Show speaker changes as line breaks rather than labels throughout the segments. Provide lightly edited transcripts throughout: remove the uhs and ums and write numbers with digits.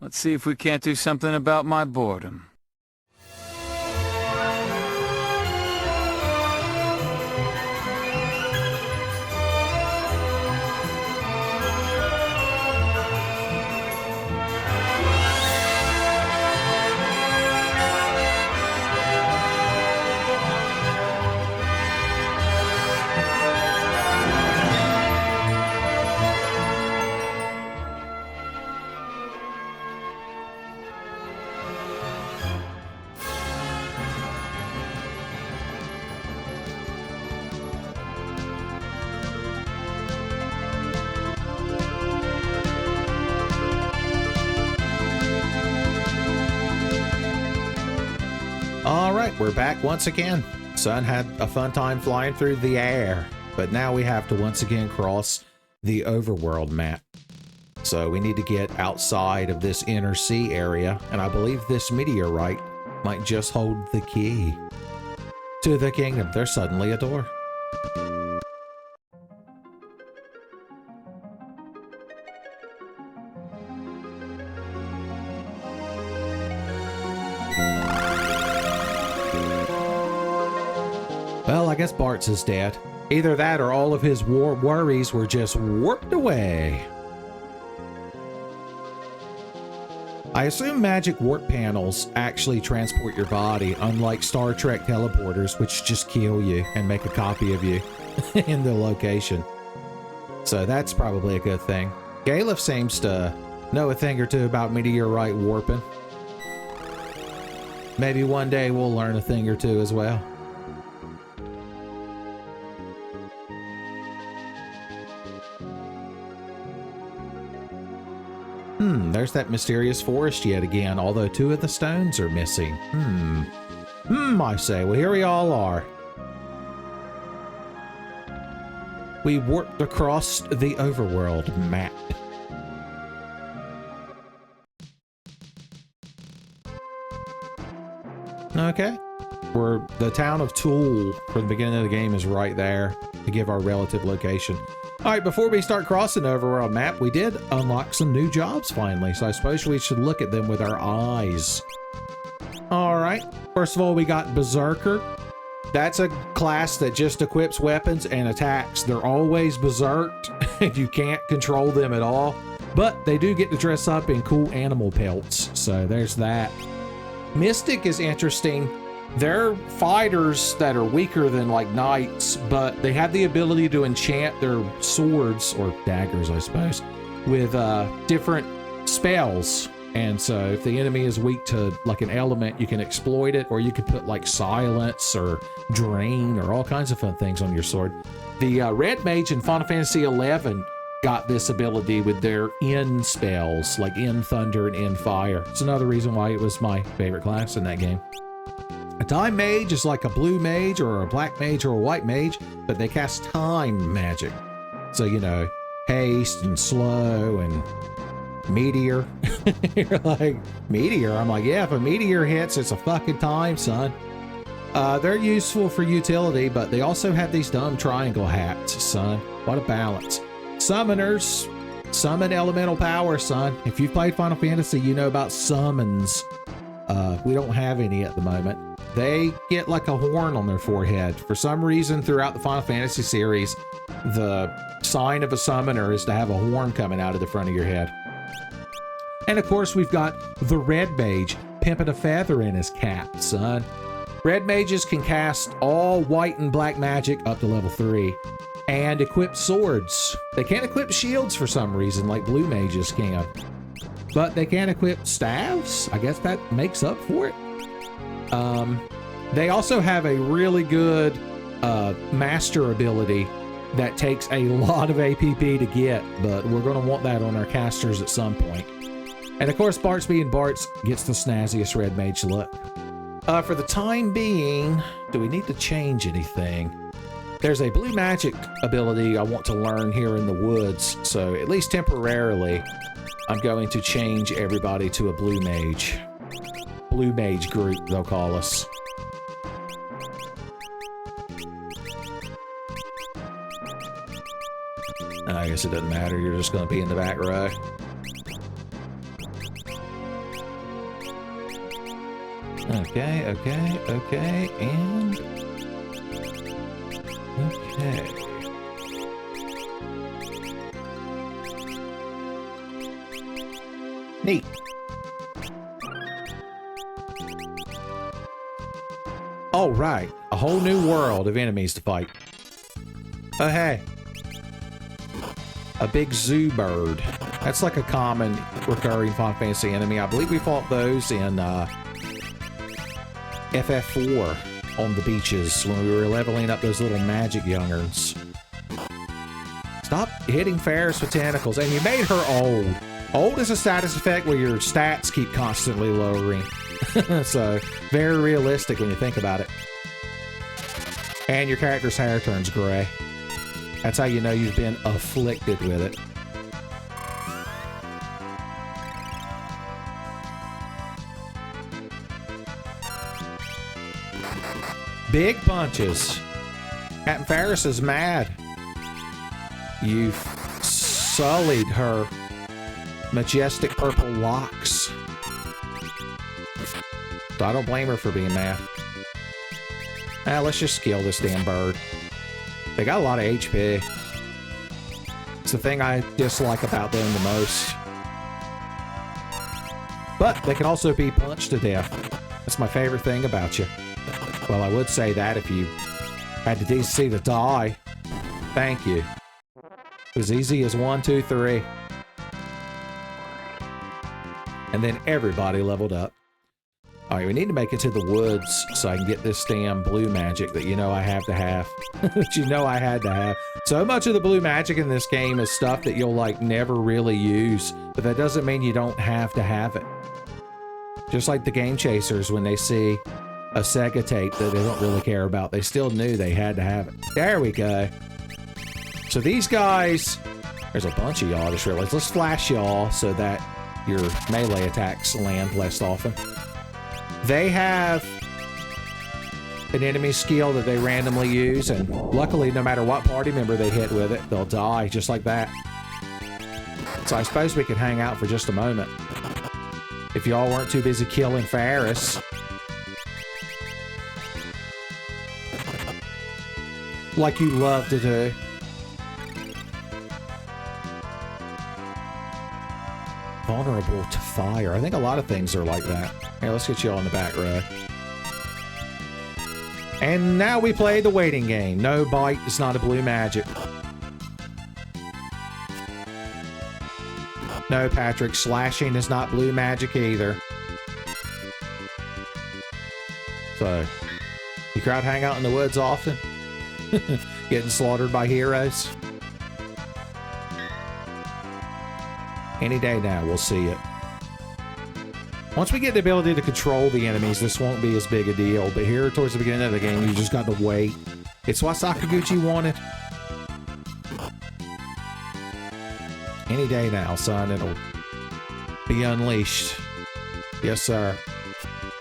Let's see if we can't do something about my boredom.
All right, we're back once again. Son had a fun time flying through the air, but now we have to once again cross the overworld map. So we need to get outside of this inner sea area, and I believe this meteorite might just hold the key to the kingdom. There's suddenly a door. Well, I guess Bart's is dead. Either that or all of his war worries were just warped away. I assume magic warp panels actually transport your body, unlike Star Trek teleporters, which just kill you and make a copy of you in the location. So that's probably a good thing. Galef seems to know a thing or two about meteorite warping. Maybe one day we'll learn a thing or two as well. There's that mysterious forest yet again, although 2 of the stones are missing. I say, well, here we all are. We warped across the overworld map. Okay. The town of Tool from the beginning of the game is right there to give our relative location. All right, before we start crossing the overworld map, we did unlock some new jobs finally, so I suppose we should look at them with our eyes. All right, first of all, we got Berserker. That's a class that just equips weapons and attacks. They're always berserked, and you can't control them at all, but they do get to dress up in cool animal pelts, so there's that. Mystic is interesting. They're fighters that are weaker than like knights, but they have the ability to enchant their swords, or daggers I suppose, with different spells. And so if the enemy is weak to like an element, you can exploit it, or you could put like silence or drain or all kinds of fun things on your sword. The red mage in Final Fantasy XI got this ability with their end spells, like end thunder and end fire. It's another reason why it was my favorite class in that game. A time mage is like a blue mage or a black mage or a white mage, but they cast time magic. So, you know, haste and slow and meteor. You're like, meteor? I'm like, yeah, if a meteor hits, it's a fucking time, son. They're useful for utility, but they also have these dumb triangle hats, son. What a balance. Summoners. Summon elemental power, son. If you've played Final Fantasy, you know about summons. We don't have any at the moment. They get like a horn on their forehead. For some reason, throughout the Final Fantasy series, the sign of a summoner is to have a horn coming out of the front of your head. And of course, we've got the red mage pimping a feather in his cap, son. Red mages can cast all white and black magic up to level 3 and equip swords. They can't equip shields for some reason like blue mages can, but they can equip staves. I guess that makes up for it. They also have a really good master ability that takes a lot of APP to get, but we're going to want that on our casters at some point. And of course, Bart's being Bart's gets the snazziest red mage look. For the time being, do we need to change anything? There's a blue magic ability I want to learn here in the woods, so at least temporarily, I'm going to change everybody to a blue mage. Blue mage group, they'll call us. I guess it doesn't matter, you're just going to be in the back row. Okay, okay, okay, and... Okay. Neat. Oh, right. A whole new world of enemies to fight. Oh, hey. A big zoo bird. That's like a common recurring Final Fantasy enemy. I believe we fought those in FF4 on the beaches when we were leveling up those little magic young'uns. Stop hitting Ferris with tentacles. And you made her old. Old is a status effect where your stats keep constantly lowering. So, very realistic when you think about it. And your character's hair turns gray. That's how you know you've been afflicted with it. Big punches. Captain Ferris is mad. You've sullied her majestic purple locks. So I don't blame her for being mad. Let's just kill this damn bird. They got a lot of HP. It's the thing I dislike about them the most. But they can also be punched to death. That's my favorite thing about you. Well, I would say that if you had the decency to die. Thank you. As easy as 1, 2, 3. And then everybody leveled up. Alright, we need to make it to the woods so I can get this damn blue magic that you know I have to have. That you know I had to have. So much of the blue magic in this game is stuff that you'll like never really use, but that doesn't mean you don't have to have it. Just like the Game Chasers, when they see a Sega tape that they don't really care about, they still knew they had to have it. There we go. So these guys, there's a bunch of y'all, I just realized. Let's flash y'all so that your melee attacks land less often. They have an enemy skill that they randomly use, and luckily, no matter what party member they hit with it, they'll die just like that. So I suppose we could hang out for just a moment. If y'all weren't too busy killing Ferris. Like you love to do. Vulnerable to fire. I think a lot of things are like that. Here, let's get you all in the back row. And now we play the waiting game. No bite is not a blue magic. No, Patrick, slashing is not blue magic either. So, you crowd hang out in the woods often? Getting slaughtered by heroes? Any day now, we'll see it. Once we get the ability to control the enemies, this won't be as big a deal. But here, towards the beginning of the game, you just got to wait. It's what Sakaguchi wanted. Any day now, son, it'll be unleashed. Yes, sir.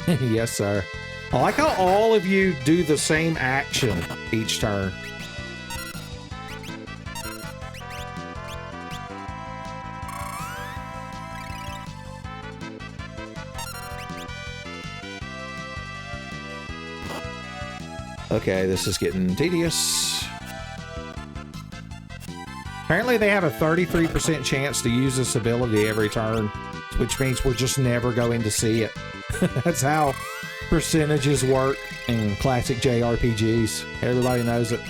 Yes, sir. I like how all of you do the same action each turn. Okay, this is getting tedious. Apparently they have a 33% chance to use this ability every turn, which means we're just never going to see it. That's how percentages work in classic JRPGs. Everybody knows it.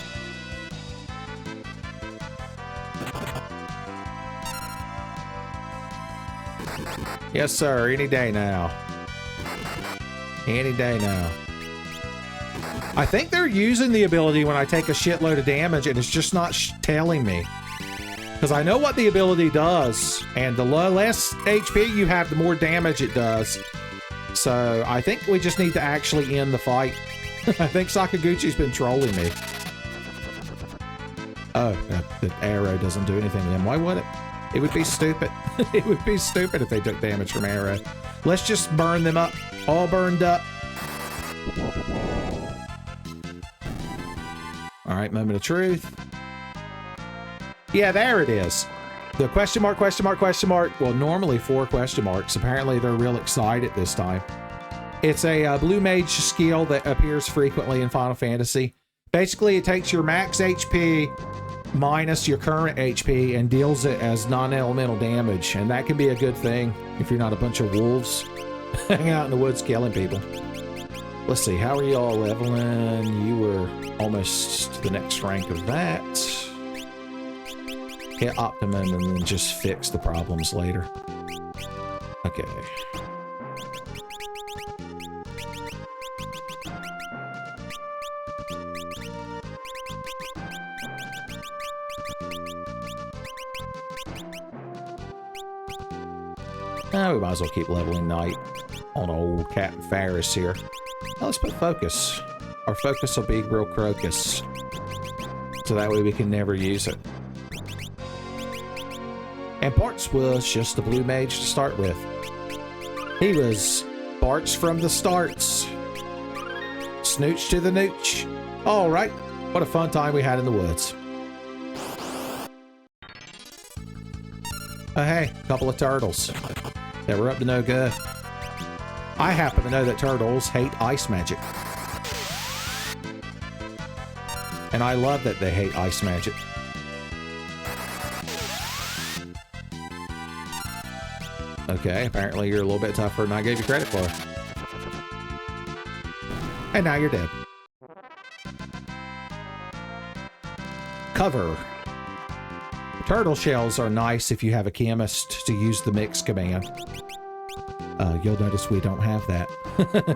Yes, sir. Any day now. Any day now. I think they're using the ability when I take a shitload of damage, and it's just not telling me. Because I know what the ability does, and the less HP you have, the more damage it does. So I think we just need to actually end the fight. I think Sakaguchi's been trolling me. Oh, the arrow doesn't do anything to them. Why would it? It would be stupid. It would be stupid if they took damage from arrow. Let's just burn them up. All burned up. Alright, moment of truth. Yeah, there it is. The question mark, question mark, question mark. Well, normally 4 question marks. Apparently they're real excited this time. It's a blue mage skill that appears frequently in Final Fantasy. Basically, it takes your max HP minus your current HP and deals it as non-elemental damage. And that can be a good thing if you're not a bunch of wolves hanging out in the woods killing people. Let's see, how are you all leveling? You were almost the next rank of that. Hit optimum and then just fix the problems later. Okay. We might as well keep leveling Knight on old Captain Ferris here. Now let's put focus. Our focus will be real crocus. So that way we can never use it. And Bart's was just a blue mage to start with. He was Bart's from the starts. Snooch to the nooch. Alright, what a fun time we had in the woods. Oh hey, a couple of turtles. They were up to no good. I happen to know that turtles hate ice magic. And I love that they hate ice magic. Okay, apparently you're a little bit tougher than I gave you credit for. And now you're dead. Cover. Turtle shells are nice if you have a chemist to use the mix command. You'll notice we don't have that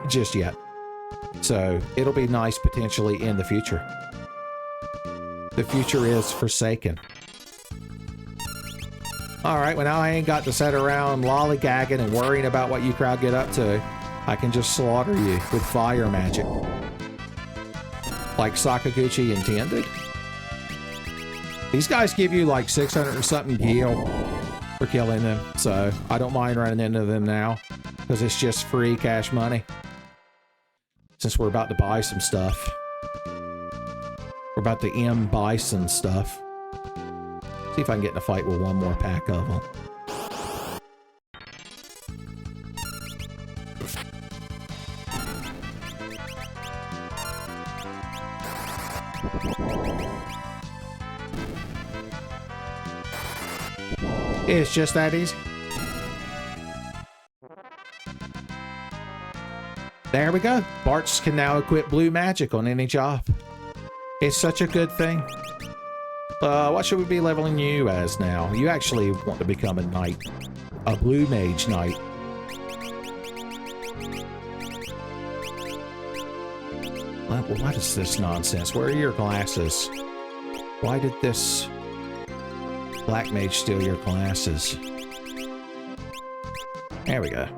just yet. So it'll be nice potentially in the future. The future is forsaken. Alright, well now I ain't got to sit around lollygagging and worrying about what you crowd get up to. I can just slaughter you with fire magic. Like Sakaguchi intended. These guys give you like 600 or something gil for killing them, so I don't mind running into them now, because it's just free cash money. Since we're about to buy some stuff. We're about to buy some stuff. See if I can get in a fight with one more pack of them. It's just that easy. There we go. Barts can now equip blue magic on any job. It's such a good thing. What should we be leveling you as now? You actually want to become a knight. A blue mage knight. What is this nonsense? Where are your glasses? Why did this black mage steal your glasses? There we go.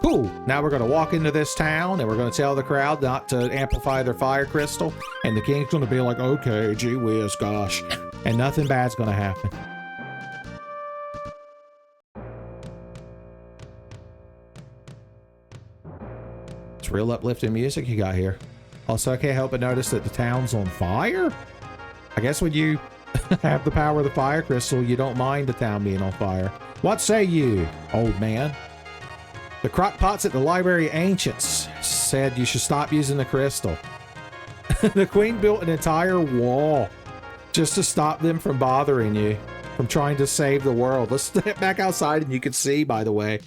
Cool. Now we're going to walk into this town and we're going to tell the crowd not to amplify their fire crystal. And the king's going to be like, okay, gee whiz, gosh. And nothing bad's going to happen. It's real uplifting music you got here. Also, I can't help but notice that the town's on fire. I guess when you have the power of the fire crystal, you don't mind the town being on fire. What say you, old man? The crockpots at the Library of Ancients said you should stop using the crystal. The queen built an entire wall just to stop them from bothering you, from trying to save the world. Let's step back outside and you can see, by the way,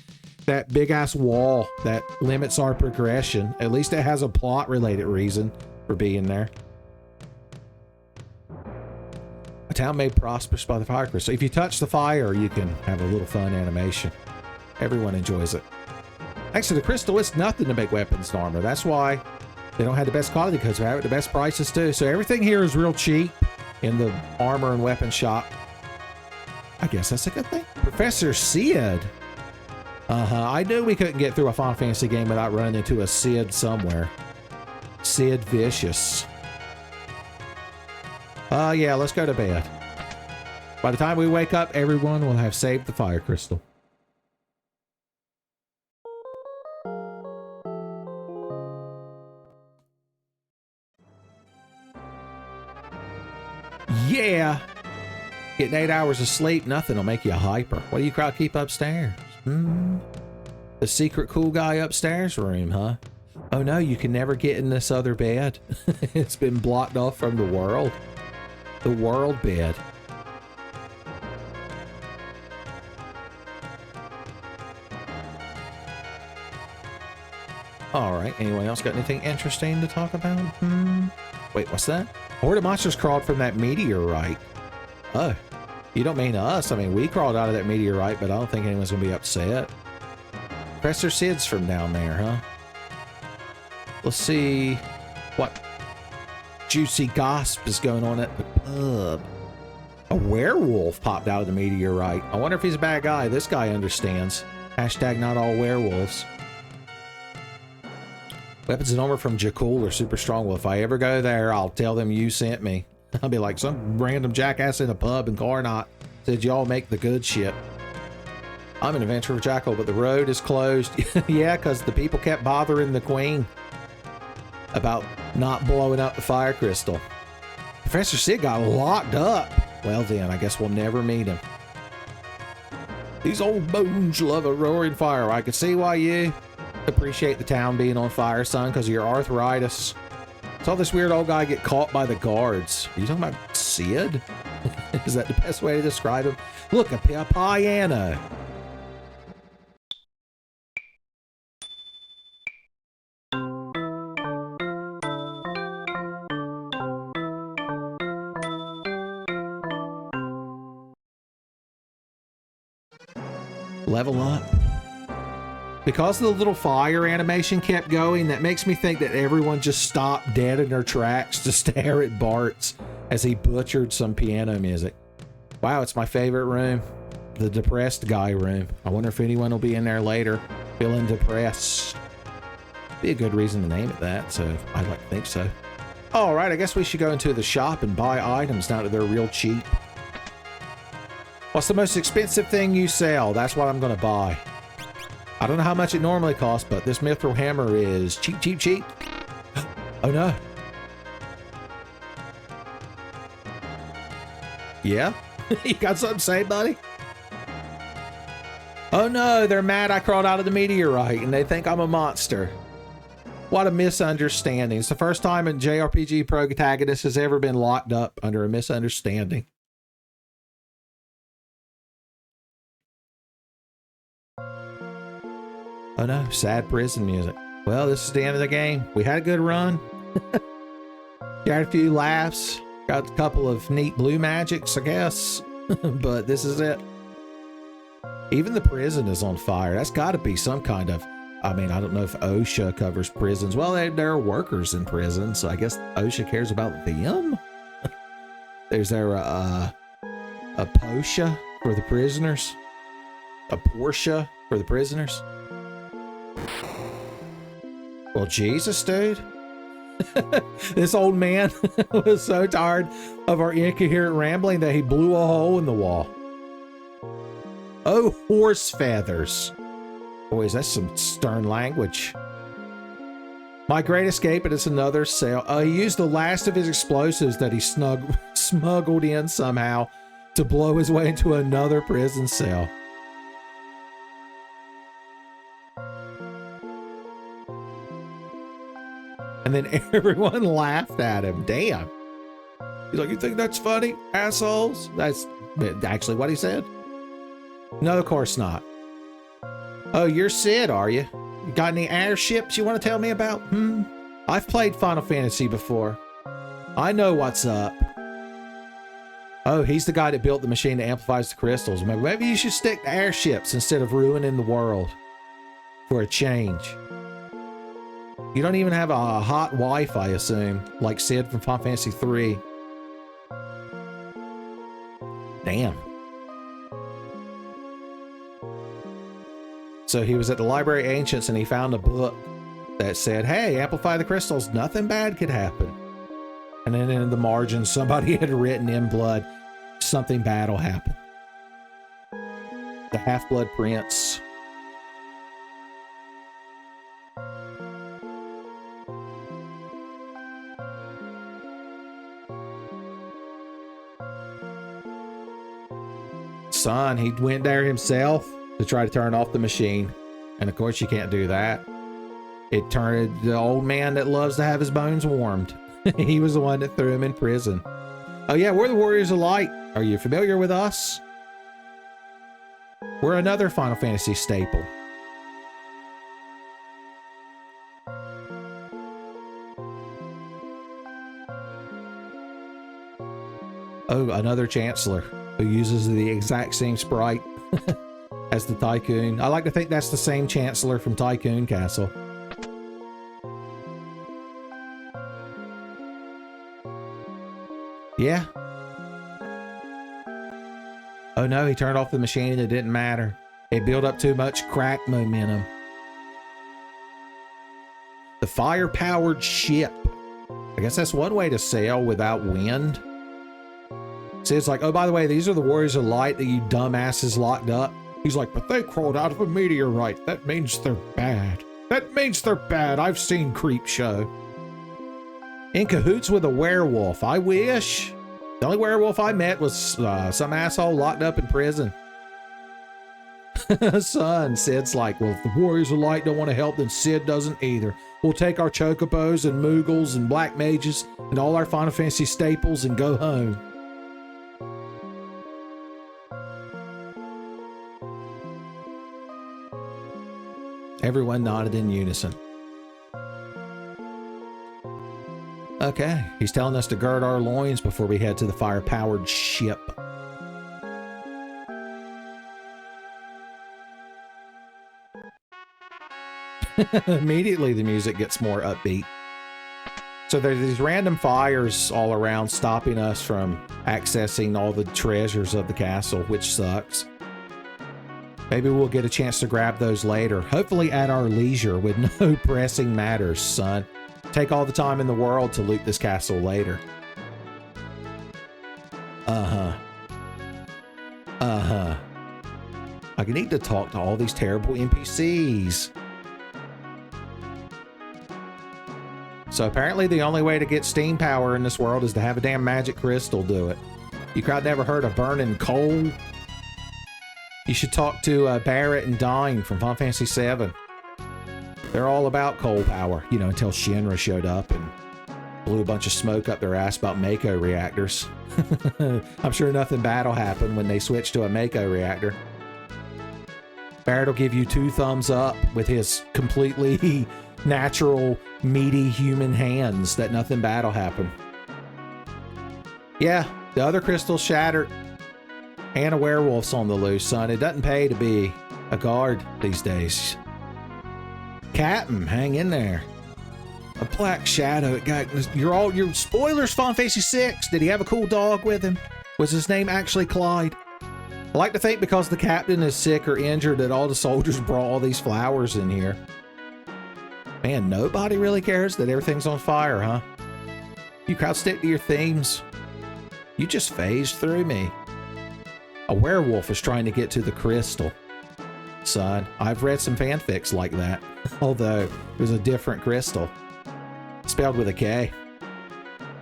that big-ass wall that limits our progression. At least it has a plot-related reason for being there. A town made prosperous by the fire crystal. If you touch the fire, you can have a little fun animation. Everyone enjoys it. Thanks to the crystal, it's nothing to make weapons and armor. That's why they don't have the best quality, because they have the best prices too. So everything here is real cheap in the armor and weapon shop. I guess that's a good thing. Professor Sid. I knew we couldn't get through a Final Fantasy game without running into a Sid somewhere. Sid Vicious. Yeah, let's go to bed. By the time we wake up, everyone will have saved the fire crystal. Yeah! Getting 8 hours of sleep, nothing will make you hyper. What do you crowd keep upstairs? The The secret cool guy upstairs room, huh? Oh no, you can never get in this other bed. It's been blocked off from the world. The world bed. Alright, anyone else got anything interesting to talk about? Wait, what's that? A horde of monsters crawled from that meteorite. Oh, you don't mean us. I mean, we crawled out of that meteorite, but I don't think anyone's gonna be upset. Professor Sid's from down there, huh? Let's see what juicy gossip is going on at the pub. A werewolf popped out of the meteorite. I wonder if he's a bad guy. This guy understands. Hashtag not all werewolves. Weapons and armor from Jakul are super strong. Well, if I ever go there, I'll tell them you sent me. I'll be like, some random jackass in a pub in Carnot said y'all make the good shit. I'm an adventurer Jackal, but the road is closed. Yeah, because the people kept bothering the queen about not blowing up the fire crystal. Professor Sid got locked up. Well then, I guess we'll never meet him. These old bones love a roaring fire. I can see why you appreciate the town being on fire, son, because of your arthritis. Saw this weird old guy get caught by the guards. Are you talking about Sid? Is that the best way to describe him? Look, a piano. Level up. Because the little fire animation kept going, that makes me think that everyone just stopped dead in their tracks to stare at Bart's as he butchered some piano music. Wow, it's my favorite room. The depressed guy room. I wonder if anyone will be in there later feeling depressed. Be a good reason to name it that, so I'd like to think so. All right, I guess we should go into the shop and buy items now that they're real cheap. What's the most expensive thing you sell? That's what I'm gonna buy. I don't know how much it normally costs, but this mithril hammer is cheap, cheap, cheap. Oh no. Yeah? You got something to say, buddy? Oh no, they're mad I crawled out of the meteorite and they think I'm a monster. What a misunderstanding. It's the first time a JRPG protagonist has ever been locked up under a misunderstanding. Oh no, sad prison music. Well, this is the end of the game. We had a good run. Got a few laughs. Got a couple of neat blue magics, I guess. But this is it. Even the prison is on fire. That's got to be some kind of... I mean, I don't know if OSHA covers prisons. Well, there are workers in prison, so I guess OSHA cares about them. There's there a POSHA for the prisoners? A Porsche for the prisoners? Well, Jesus, dude. This old man was so tired of our incoherent rambling that he blew a hole in the wall. Oh, horse feathers. Boys, that's some stern language. My great escape, and it's another cell. He used the last of his explosives that he smuggled in somehow to blow his way into another prison cell. And then everyone laughed at him. Damn. He's like, you think that's funny, assholes? That's actually what he said. No, of course not. Oh, you're Sid, are you? You got any airships you want to tell me about? I've played Final Fantasy before. I know what's up. Oh, he's the guy that built the machine that amplifies the crystals. Maybe you should stick to airships instead of ruining the world. For a change. You don't even have a hot wife, I assume, like Sid from Final Fantasy 3. Damn. So he was at the Library of Ancients and he found a book that said, hey, amplify the crystals, nothing bad could happen. And then in the margin, somebody had written in blood, something bad will happen. The Half-Blood Prince. Son, he went there himself to try to turn off the machine, And of course you can't do that. It turned the old man that loves to have his bones warmed. He was the one that threw him in prison. Oh yeah, we're the Warriors of Light. Are you familiar with us? We're another Final Fantasy staple. Oh, another Chancellor who uses the exact same sprite as the Tycoon. I like to think that's the same Chancellor from Tycoon Castle. Yeah. Oh no, he turned off the machine and it didn't matter. It built up too much crack momentum. The fire-powered ship. I guess that's one way to sail without wind. See, it's like, oh, by the way, these are the Warriors of Light that you dumbasses locked up. He's like, but they crawled out of a meteorite. That means they're bad. That means they're bad. I've seen Creepshow. In cahoots with a werewolf. I wish. The only werewolf I met was some asshole locked up in prison. Son, Sid's like, well, if the Warriors of Light don't want to help, then Sid doesn't either. We'll take our chocobos and moogles and black mages and all our Final Fantasy staples and go home. Everyone nodded in unison. Okay, he's telling us to gird our loins before we head to the fire-powered ship. Immediately the music gets more upbeat. So there's these random fires all around stopping us from accessing all the treasures of the castle, which sucks. Maybe we'll get a chance to grab those later, hopefully at our leisure with no pressing matters, son. Take all the time in the world to loot this castle later. I need to talk to all these terrible NPCs. So apparently the only way to get steam power in this world is to have a damn magic crystal do it. You crowd never heard of burning coal? You should talk to Barrett and Dine from Final Fantasy VII. They're all about coal power, you know, until Shinra showed up and blew a bunch of smoke up their ass about Mako reactors. I'm sure nothing bad will happen when they switch to a Mako reactor. Barrett will give you 2 thumbs up with his completely natural, meaty human hands that nothing bad will happen. Yeah, the other crystal's shattered. And a werewolf's on the loose, son. It doesn't pay to be a guard these days. Captain, hang in there. A black shadow. It got your spoilers. Final Fantasy VI. Did he have a cool dog with him? Was his name actually Clyde? I like to think because the captain is sick or injured that all the soldiers brought all these flowers in here. Man, nobody really cares that everything's on fire, huh? You crowd stick to your themes. You just phased through me. A werewolf is trying to get to the crystal. Son, I've read some fanfics like that, although it was a different crystal. Spelled with a K.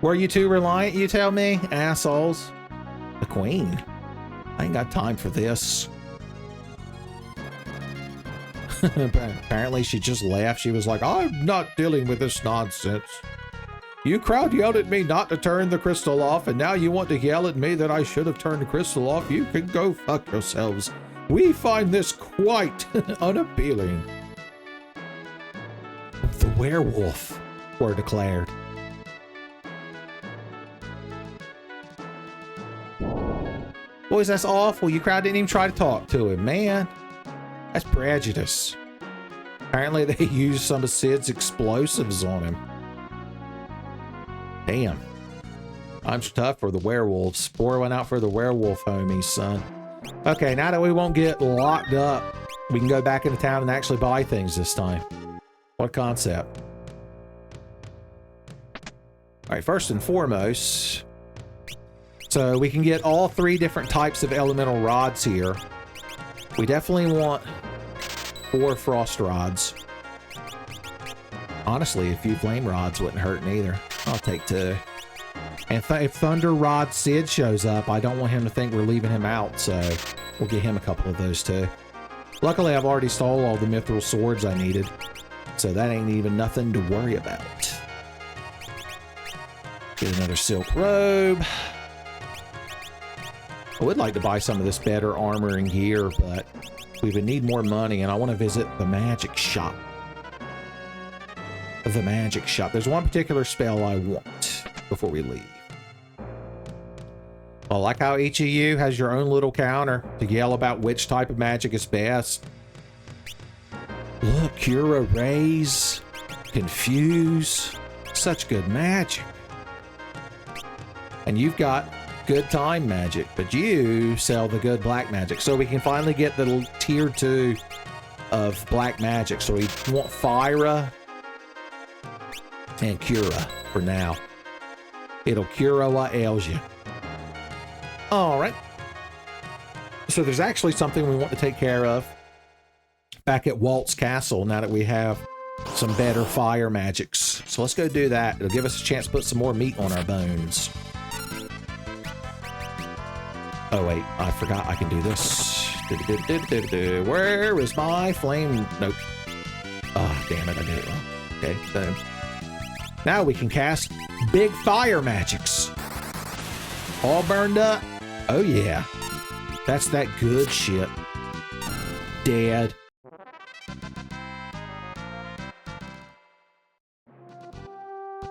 Were you too reliant, you tell me? Assholes. The queen. I ain't got time for this. Apparently she just left. She was like, I'm not dealing with this nonsense. You crowd yelled at me not to turn the crystal off, and now you want to yell at me that I should have turned the crystal off? You can go fuck yourselves. We find this quite unappealing. The werewolf were declared. Boys, that's awful. You crowd didn't even try to talk to him, man. That's prejudice. Apparently they used some of Sid's explosives on him. Damn. I'm tough for the werewolves. Pour one out for the werewolf homies, son. Okay, now that we won't get locked up, we can go back into town and actually buy things this time. What concept? Alright, first and foremost, so we can get all 3 different types of elemental rods here. We definitely want 4 frost rods. Honestly, a few flame rods wouldn't hurt neither. I'll take 2. And if Thunder Rod Sid shows up, I don't want him to think we're leaving him out, so we'll get him a couple of those too. Luckily, I've already stole all the mithril swords I needed, so that ain't even nothing to worry about. Get another silk robe. I would like to buy some of this better armor and gear, but we would need more money, and I want to visit the magic shop. The magic shop. There's one particular spell I want before we leave. I like how each of you has your own little counter to yell about which type of magic is best. Look, Cura, Raise, Confuse. Such good magic. And you've got good time magic, but you sell the good black magic. So we can finally get the tier 2 of black magic. So we want Fyra and Cura for now. It'll cure what ails you. All right. So there's actually something we want to take care of back at Walt's Castle now that we have some better fire magics. So let's go do that. It'll give us a chance to put some more meat on our bones. Oh, wait. I forgot I can do this. Where is my flame? Nope. Oh, damn it. I did it wrong. Okay, boom. Now we can cast big fire magics. All burned up. Oh, yeah. That's that good shit. Dead.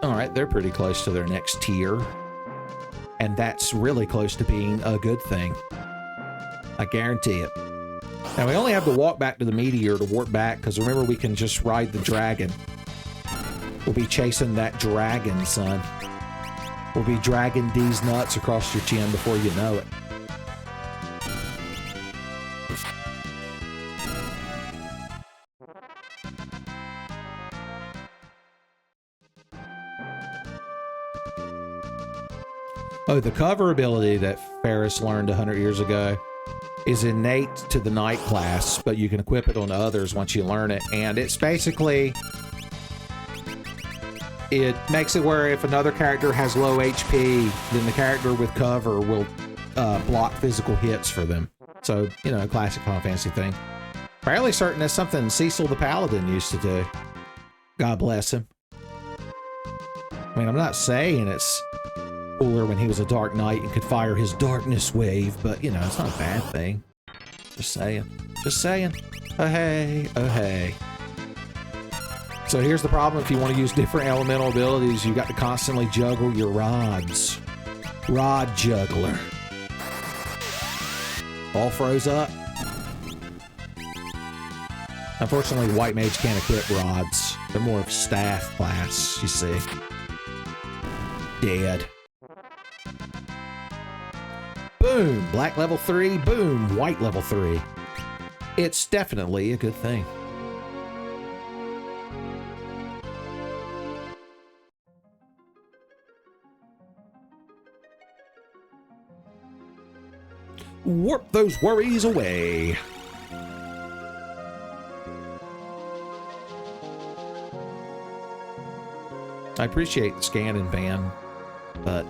All right, they're pretty close to their next tier. And that's really close to being a good thing. I guarantee it. Now, we only have to walk back to the meteor to warp back, because remember, we can just ride the dragon. We'll be chasing that dragon, son. We'll be dragging these nuts across your chin before you know it. Oh, the cover ability that Ferris learned 100 years ago is innate to the knight class, but you can equip it on others once you learn it. And it's basically... it makes it where if another character has low HP, then the character with cover will block physical hits for them. So, you know, classic Final Fantasy thing. Fairly certain that's something Cecil the Paladin used to do. God bless him. I mean, I'm not saying it's cooler when he was a Dark Knight and could fire his darkness wave, but, you know, it's not a bad thing. Just saying. Just saying. Oh, hey. Oh, hey. So here's the problem. If you want to use different elemental abilities, you got to constantly juggle your rods. Rod juggler. All froze up. Unfortunately, White Mage can't equip rods. They're more of staff class, you see. Dead. Boom! Black level 3. Boom! White level 3. It's definitely a good thing. Warp those worries away. I appreciate the scanning van, but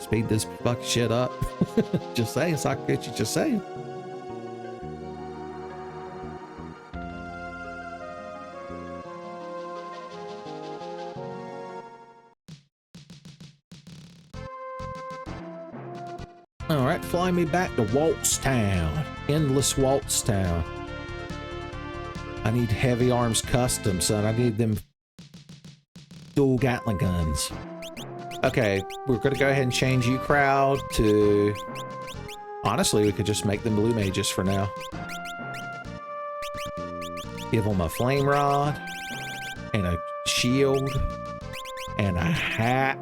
speed this fucking shit up. Just saying, Sakaguchi, just saying. Alright, fly me back to Walt's Town. Endless Walt's Town. I need heavy arms custom, son. I need them dual Gatling guns. Okay, we're gonna go ahead and change you, crowd, to... Honestly, we could just make them blue mages for now. Give them a flame rod, and a shield, and a hat.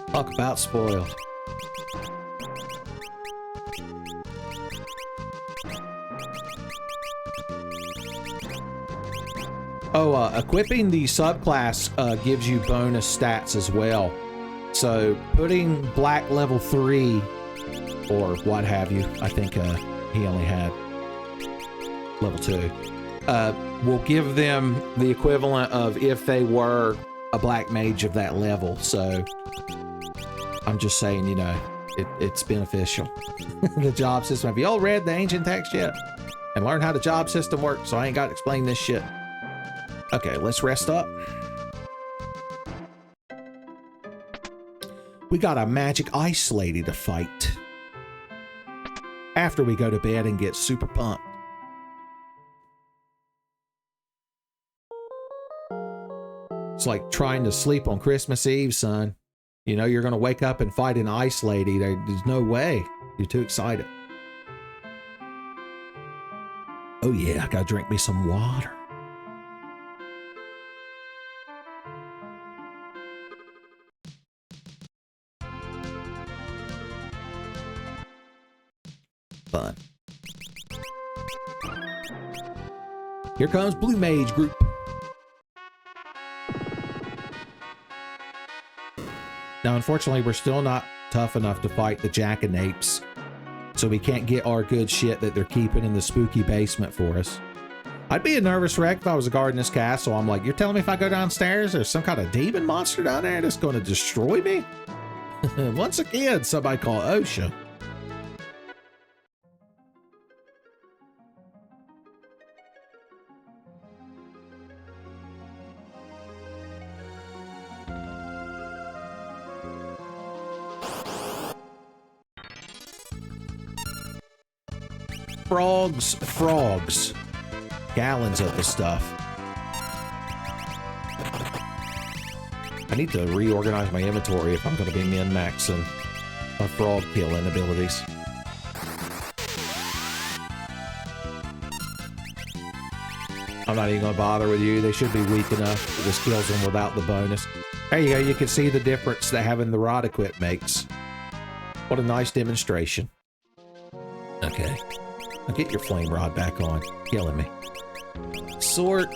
Talk about spoiled. Oh, equipping the subclass gives you bonus stats as well. So putting black level 3 or what have you, I think he only had level 2, will give them the equivalent of if they were a black mage of that level. So I'm just saying, you know, it's beneficial. The job system. Have you all read the ancient text yet? and learn how the job system works, so I ain't got to explain this shit. Okay, let's rest up. We got a magic ice lady to fight after we go to bed and get super pumped. It's like trying to sleep on Christmas Eve, son. You know you're going to wake up and fight an ice lady. There's no way. You're too excited. Oh yeah, I gotta drink me some water. Fun. Here comes Blue Mage Group. Now, unfortunately, we're still not tough enough to fight the jackanapes, so we can't get our good shit that they're keeping in the spooky basement for us. I'd be a nervous wreck if I was a guard in this castle. I'm like, you're telling me if I go downstairs, there's some kind of demon monster down there that's going to destroy me? Once again, somebody call OSHA. Frogs. Gallons of the stuff. I need to reorganize my inventory if I'm going to be min-maxing my frog killing abilities. I'm not even going to bother with you. They should be weak enough. This kills them without the bonus. There you go. You can see the difference that having the rod equipped makes. What a nice demonstration. Okay. Now get your flame rod back on. Killing me. Sort.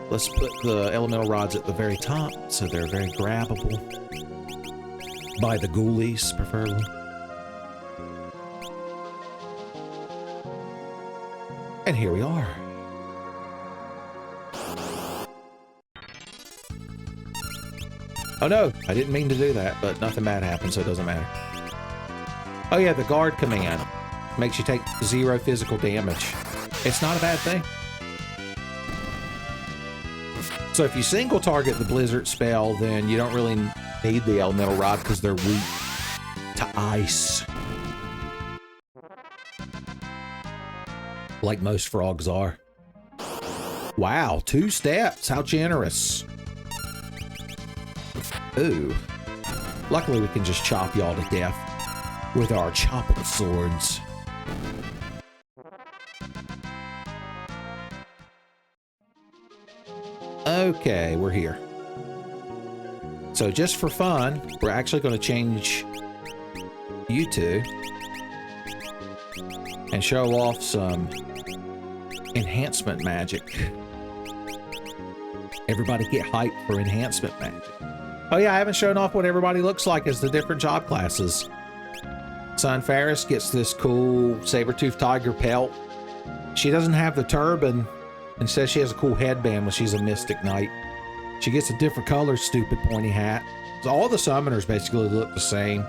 Let's put the elemental rods at the very top so they're very grabbable. By the ghoulies, preferably. And here we are. Oh no, I didn't mean to do that, but nothing bad happened, so it doesn't matter. Oh yeah, the guard command makes you take 0 physical damage. It's not a bad thing. So if you single target the blizzard spell, then you don't really need the elemental rod because they're weak to ice. Like most frogs are. Wow, 2 steps. How generous. Ooh. Luckily we can just chop y'all to death with our chopping swords. Okay, we're here. So just for fun, we're actually going to change you two and show off some enhancement magic. Everybody get hyped for enhancement magic. Oh yeah, I haven't shown off what everybody looks like as the different job classes. Son Ferris gets this cool saber-toothed tiger pelt. She doesn't have the turban. Instead, she has a cool headband when she's a Mystic Knight. She gets a different color, stupid pointy hat. So all the summoners basically look the same.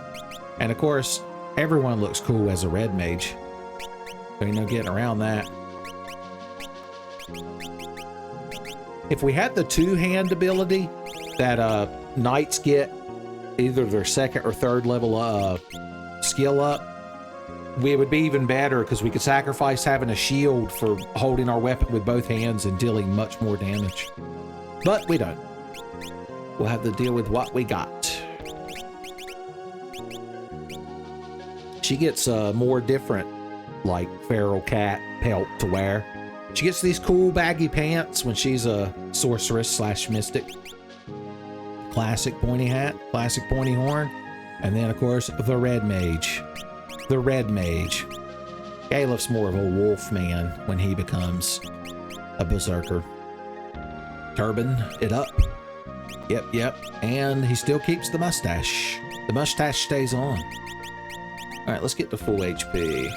And of course, everyone looks cool as a red mage. So ain't no getting around that. If we had the 2-hand ability that knights get, either their 2nd or 3rd level skill up, we would be even better because we could sacrifice having a shield for holding our weapon with both hands and dealing much more damage. But we don't. We'll have to deal with what we got. She gets a more different, like, feral cat pelt to wear. She gets these cool baggy pants when she's a sorceress / mystic. Classic pointy hat, classic pointy horn, and then, of course, the red mage. The red mage. Caleb's more of a wolf man when he becomes a berserker. Turban it up. Yep. And he still keeps the mustache. The mustache stays on. All right, let's get to full HP.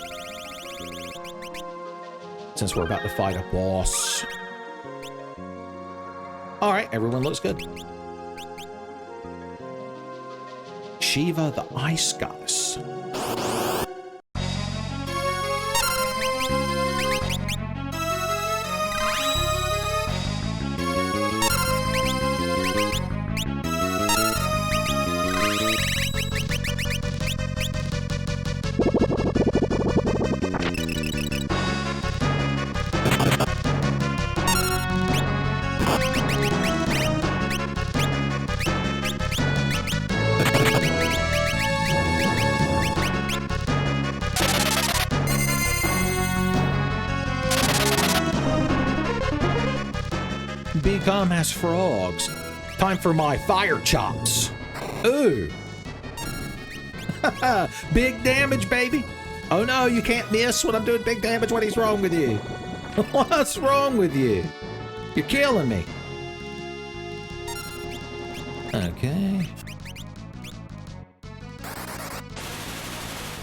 Since we're about to fight a boss. All right, everyone looks good. Shiva the Ice Goddess. become as frogs. Time for my fire chops. Ooh. Big damage, baby. Oh no, you can't miss when I'm doing big damage. What is wrong with you? What's wrong with you? You're killing me. Okay.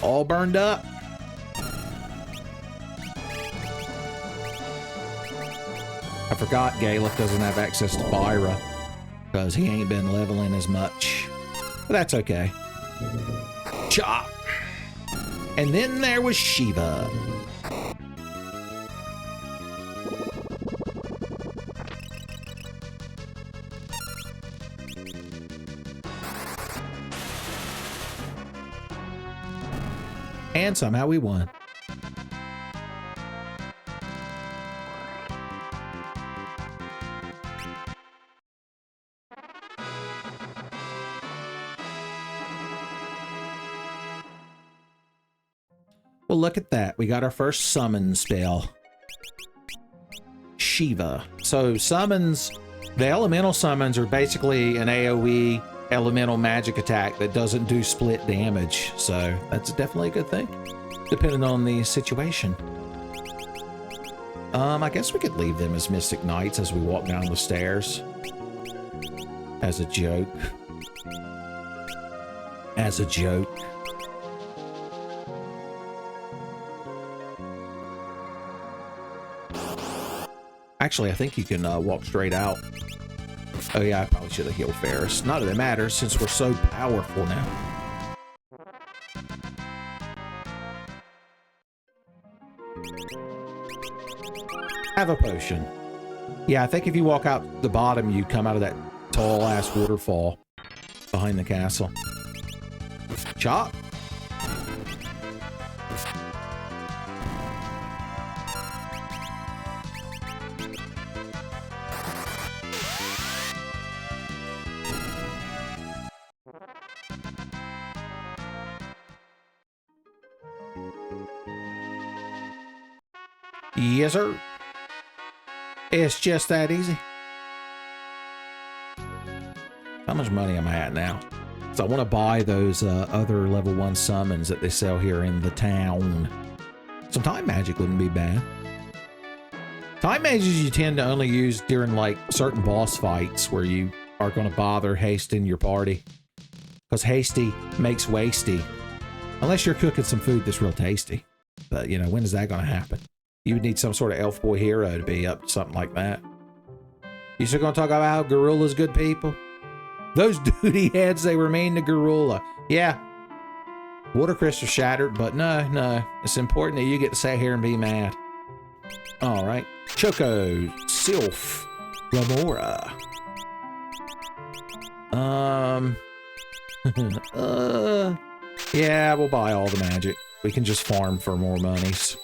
All burned up. I forgot Galef doesn't have access to Byra because he ain't been leveling as much. But that's okay. Chop. And then there was Shiva. And somehow we won. Well, look at that. We got our first summon spell. Shiva. So summons, the elemental summons are basically an AoE elemental magic attack that doesn't do split damage. So that's definitely a good thing, depending on the situation. I guess we could leave them as Mystic Knights as we walk down the stairs. As a joke. As a joke. Actually, I think you can walk straight out. Oh yeah, I probably should have healed Ferris. Not that it matters since we're so powerful now. Have a potion. Yeah, I think if you walk out the bottom, you come out of that tall-ass waterfall behind the castle. Chop. Yes, sir. It's just that easy. How much money am I at now? So I want to buy those other level 1 summons that they sell here in the town. Some time magic wouldn't be bad. Time mages you tend to only use during like certain boss fights where you are going to bother hasting your party. Because hasty makes wasty. Unless you're cooking some food that's real tasty. But you know, when is that going to happen? You would need some sort of elf boy hero to be up to something like that. You still gonna talk about how Garulla's good people? Those duty heads, they were mean to Garulla. Yeah. Water crystal shattered, but no. It's important that you get to sit here and be mad. Alright. Choco. Sylph. Remora. Yeah, we'll buy all the magic. We can just farm for more monies.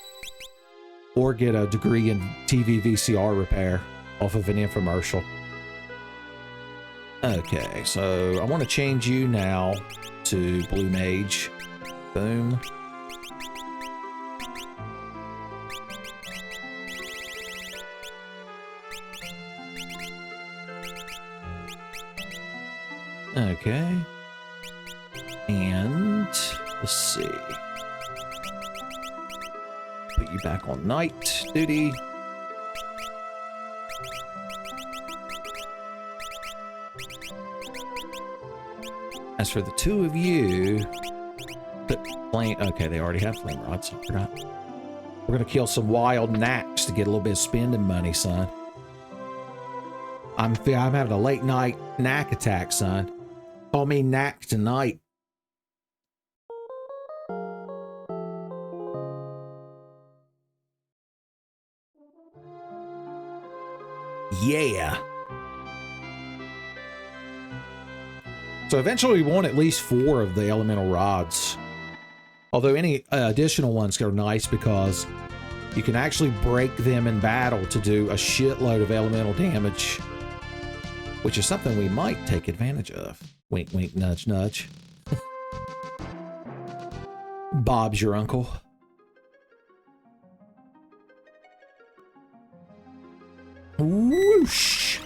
Or get a degree in TV VCR repair off of an infomercial. Okay, so I want to change you now to Blue Mage. Boom. Okay. And let's see. Put you back on night duty. As for the two of you, put flame. Okay, they already have flame rods. I forgot. We're gonna kill some wild knacks to get a little bit of spending money, son. I'm having a late night knack attack, son. Call me knack tonight. Yeah. So eventually we want at least 4 of the elemental rods. Although any additional ones are nice because you can actually break them in battle to do a shitload of elemental damage. Which is something we might take advantage of. Wink, wink, nudge, nudge. Bob's your uncle. Whoosh!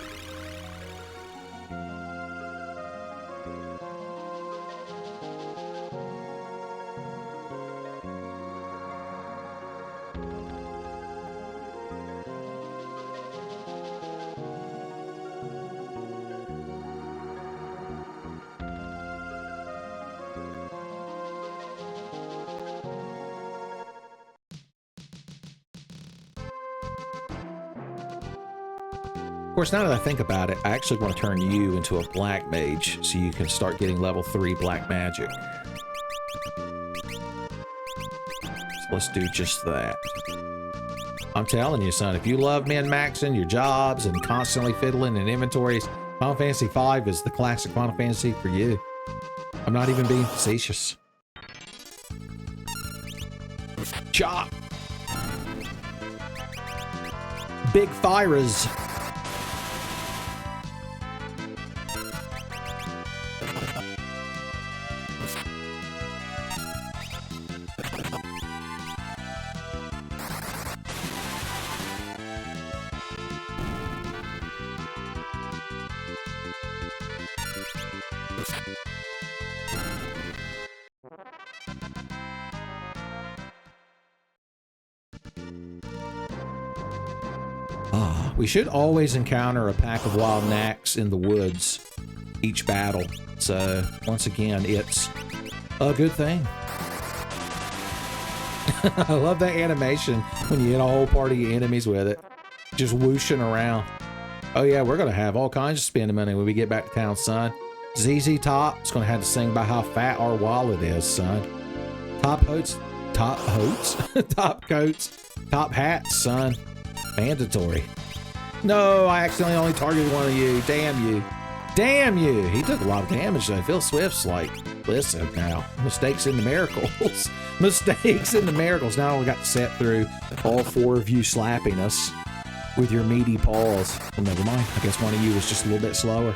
Of course, now that I think about it, I actually want to turn you into a black mage so you can start getting level 3 black magic. So let's do just that. I'm telling you, son, if you love min-maxing your jobs and constantly fiddling in inventories, Final Fantasy V is the classic Final Fantasy for you. I'm not even being facetious. Chop! Big Thyras. We should always encounter a pack of wild knacks in the woods each battle. So, once again, it's a good thing. I love that animation when you hit a whole party of enemies with it. Just whooshing around. Oh yeah, we're going to have all kinds of spending money when we get back to town, son. ZZ Top's going to have to sing about how fat our wallet is, son. Top coats, top coats, top hats, son. Mandatory. No, I accidentally only targeted one of you. Damn you. Damn you. He took a lot of damage though. Phil Swift's like, listen now, mistakes in the miracles. Mistakes in the miracles. Now we got to sit through all 4 of you slapping us with your meaty paws. Well, never mind. I guess one of you was just a little bit slower.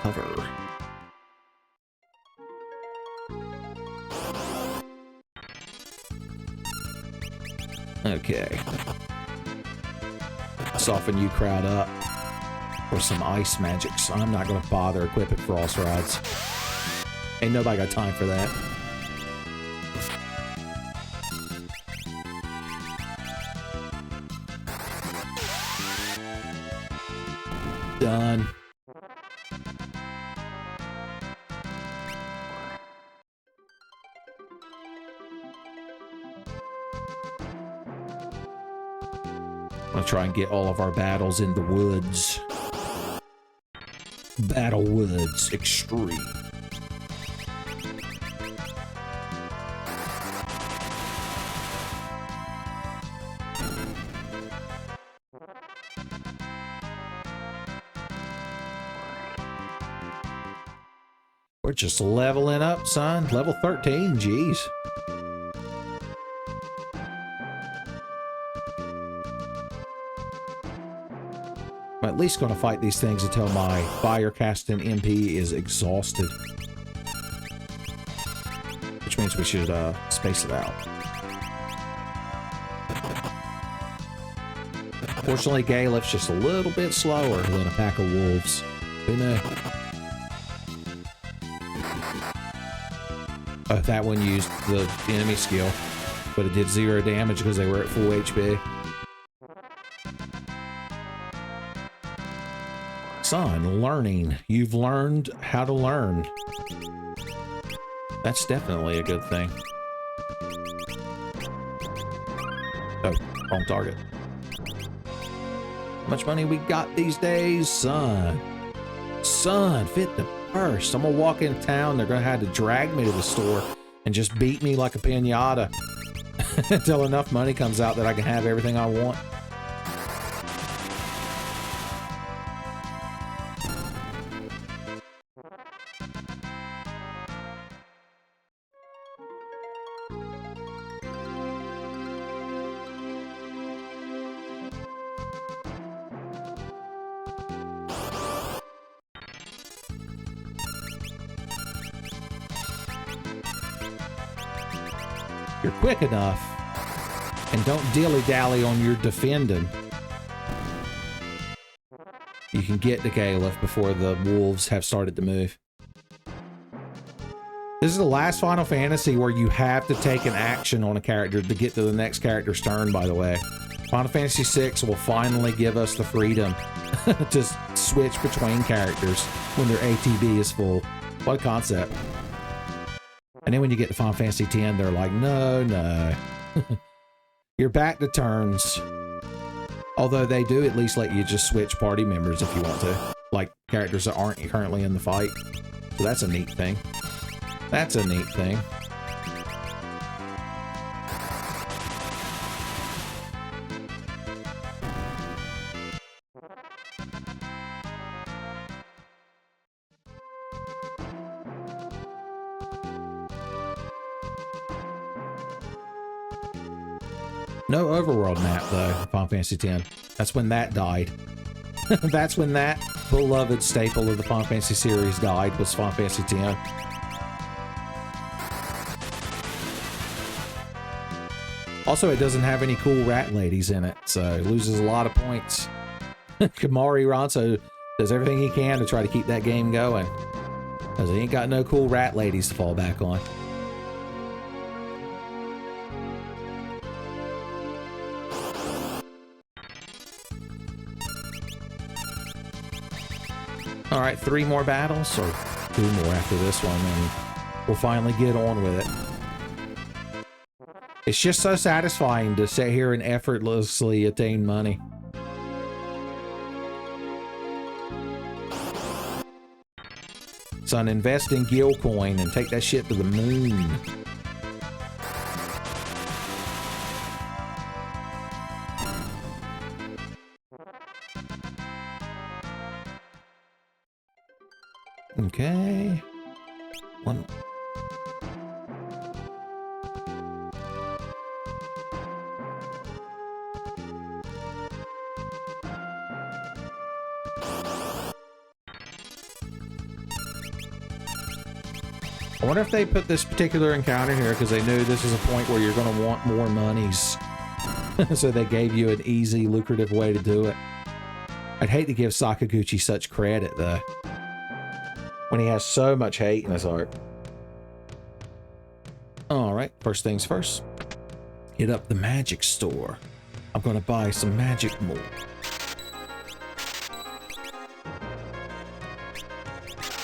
Hover. Okay. Soften you crowd up for some ice magic, so I'm not going to bother equipping frost rods. Ain't nobody got time for that. Done. I'm gonna try and get all of our battles in the woods. Battle Woods Extreme. We're just leveling up, son. Level 13, jeez. I'm at least going to fight these things until my fire casting MP is exhausted. Which means we should space it out. Fortunately, Galef's just a little bit slower than a pack of wolves. Who knew? That one used the enemy skill, but it did 0 damage because they were at full HP. Son, learning. You've learned how to learn. That's definitely a good thing. Oh, wrong target. How much money we got these days? Son. Son, fit the purse. I'm gonna walk into town. They're gonna have to drag me to the store and just beat me like a piñata until enough money comes out that I can have everything I want. you're quick enough and don't dilly-dally on your defending, you can get to Caliph before the wolves have started to move. This is the last Final Fantasy where you have to take an action on a character to get to the next character's turn, by the way. Final Fantasy VI will finally give us the freedom to switch between characters when their ATB is full. What a concept. And then when you get to Final Fantasy X, they're like, no, no. You're back to turns. Although they do at least let you just switch party members if you want to. Like characters that aren't currently in the fight. So that's a neat thing. That's a neat thing. No overworld map, though, Final Fantasy X. That's when that died. That's when that beloved staple of the Final Fantasy series died, was Final Fantasy X. Also, it doesn't have any cool rat ladies in it, so it loses a lot of points. Kamari Ronso does everything he can to try to keep that game going, because he ain't got no cool rat ladies to fall back on. All right, 3 more battles, or 2 more after this one, and we'll finally get on with it. It's just so satisfying to sit here and effortlessly attain money. Son, invest in Gil Coin and take that shit to the moon. Okay. One. I wonder if they put this particular encounter here because they knew this is a point where you're going to want more monies. So they gave you an easy, lucrative way to do it. I'd hate to give Sakaguchi such credit, though, when he has so much hate in his heart. Alright, first things first. Hit up the magic store. I'm going to buy some magic more.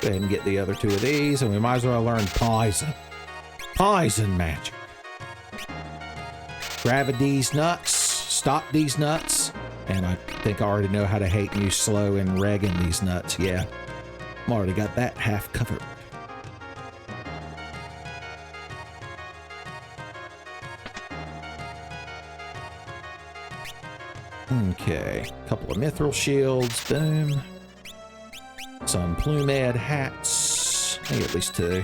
Go ahead and get the other 2 of these, and we might as well learn Poison. Poison magic. Grab these nuts, stop these nuts, and I think I already know how to hate you slow and regging these nuts, yeah. I've already got that half covered. Okay, couple of mithril shields, boom. Some plumed hats, maybe at least 2.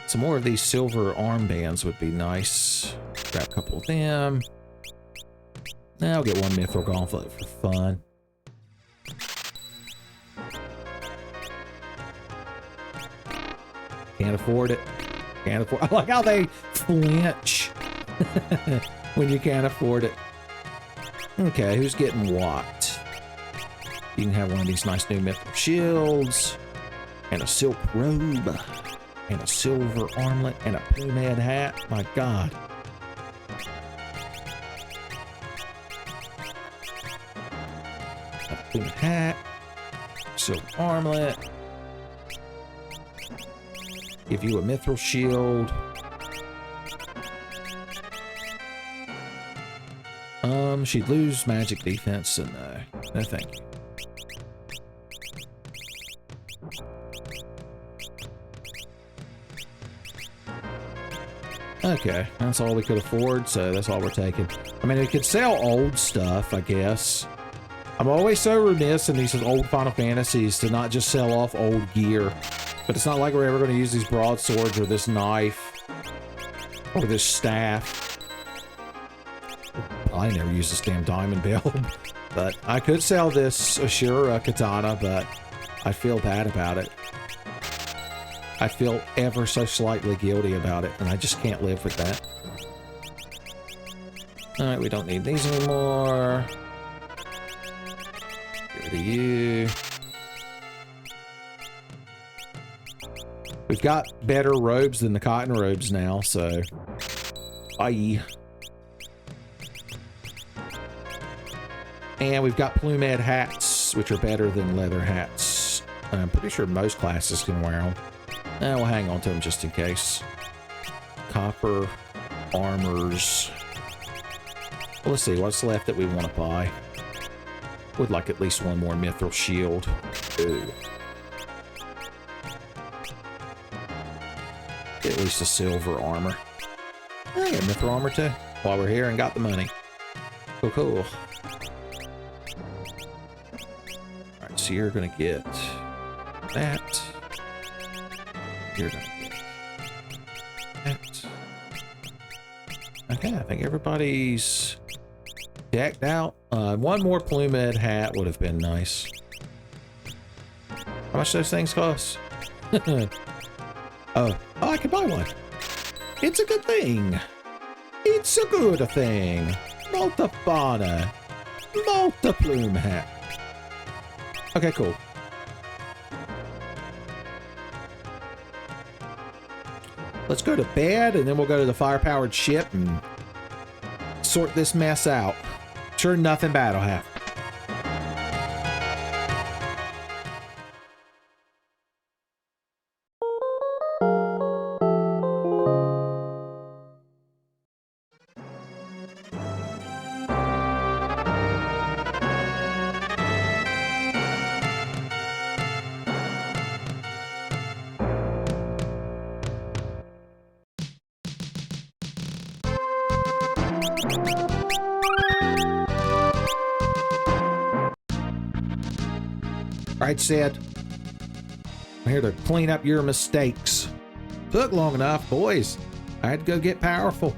Some more of these silver armbands would be nice. Grab a couple of them. Now I'll get 1 mithril gauntlet for fun. Can't afford it. Can't afford. I like how they flinch when you can't afford it. Okay, who's getting what? You can have one of these nice new mithril shields, and a silk robe, and a silver armlet, and a plumed hat. My God. A plumed hat, silver armlet. Give you a mithril shield. She'd lose magic defense, so no. No thank you. Okay, that's all we could afford, so that's all we're taking. I mean, we could sell old stuff, I guess. I'm always so remiss in these old Final Fantasies to not just sell off old gear. But it's not like we're ever going to use these broadswords or this knife or this staff. I never use this damn diamond bell. But I could sell this Ashura katana, but I feel bad about it. I feel ever so slightly guilty about it, and I just can't live with that. Alright, we don't need these anymore. Get rid of you. We've got better robes than the cotton robes now, so... Bye. And we've got plumed hats, which are better than leather hats. I'm pretty sure most classes can wear them. We'll hang on to them just in case. Copper armors. Well, let's see, what's left that we want to buy? Would like at least one more mithril shield. Ooh. Get at least a silver armor. I got mithril armor too, while we're here and got the money. Cool, cool. Alright, so you're gonna get that. You're gonna get that. Okay, I think everybody's decked out. One more plumed hat would have been nice. How much those things cost? Oh, I can buy one. It's a good thing. It's a good thing. Multi-fauna. Multi-plume hat. Okay, cool. Let's go to bed, and then we'll go to the fire-powered ship and sort this mess out. Sure, nothing bad will happen. Right, Sid. I'm here to clean up your mistakes. Took long enough, boys. I had to go get powerful.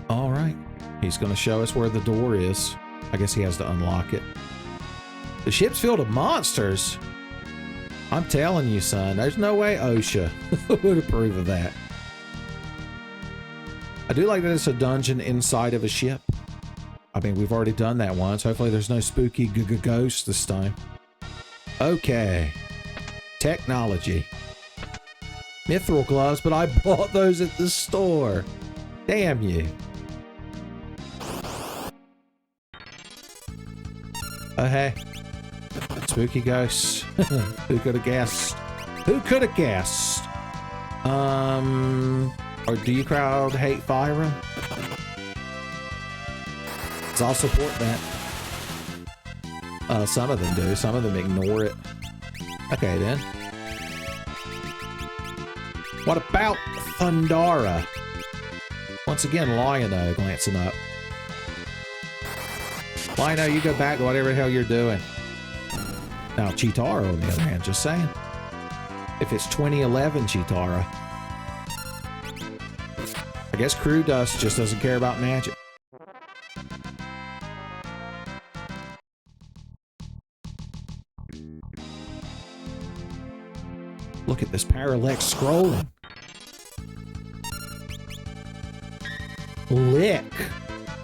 All right. He's going to show us where the door is. I guess he has to unlock it. The ship's filled with monsters. I'm telling you, son, there's no way OSHA would approve of that. I do like that it's a dungeon inside of a ship. I mean, we've already done that once. Hopefully there's no spooky ghosts this time. Okay. Technology. Mithril gloves, but I bought those at the store. Damn you. Oh, hey. Spooky ghosts. Who could have guessed? Who could have guessed? Or do you crowd hate fire? So I'll support that. Some of them do. Some of them ignore it. Okay, then. What about Thundara? Once again, Lion-O glancing up. Lion-O, you go back to whatever the hell you're doing. Now, Chitara, on the other hand, just saying. If it's 2011 Chitara. I guess Crew Dust just doesn't care about magic. Look at this parallax scrolling. Lick.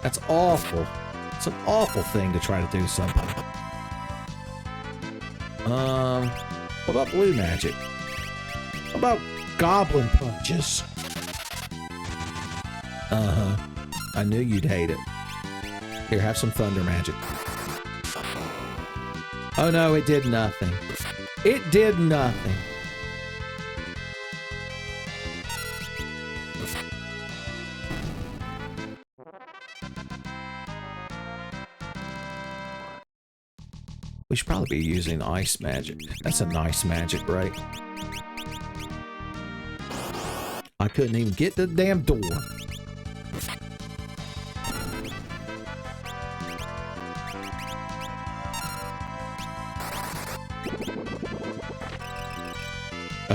That's awful. It's an awful thing to try to do something. What about blue magic? What about goblin punches? Uh-huh. I knew you'd hate it. Here, have some thunder magic. Oh no, it did nothing. It did nothing. We should probably be using ice magic. That's a nice magic, right? I couldn't even get to the damn door.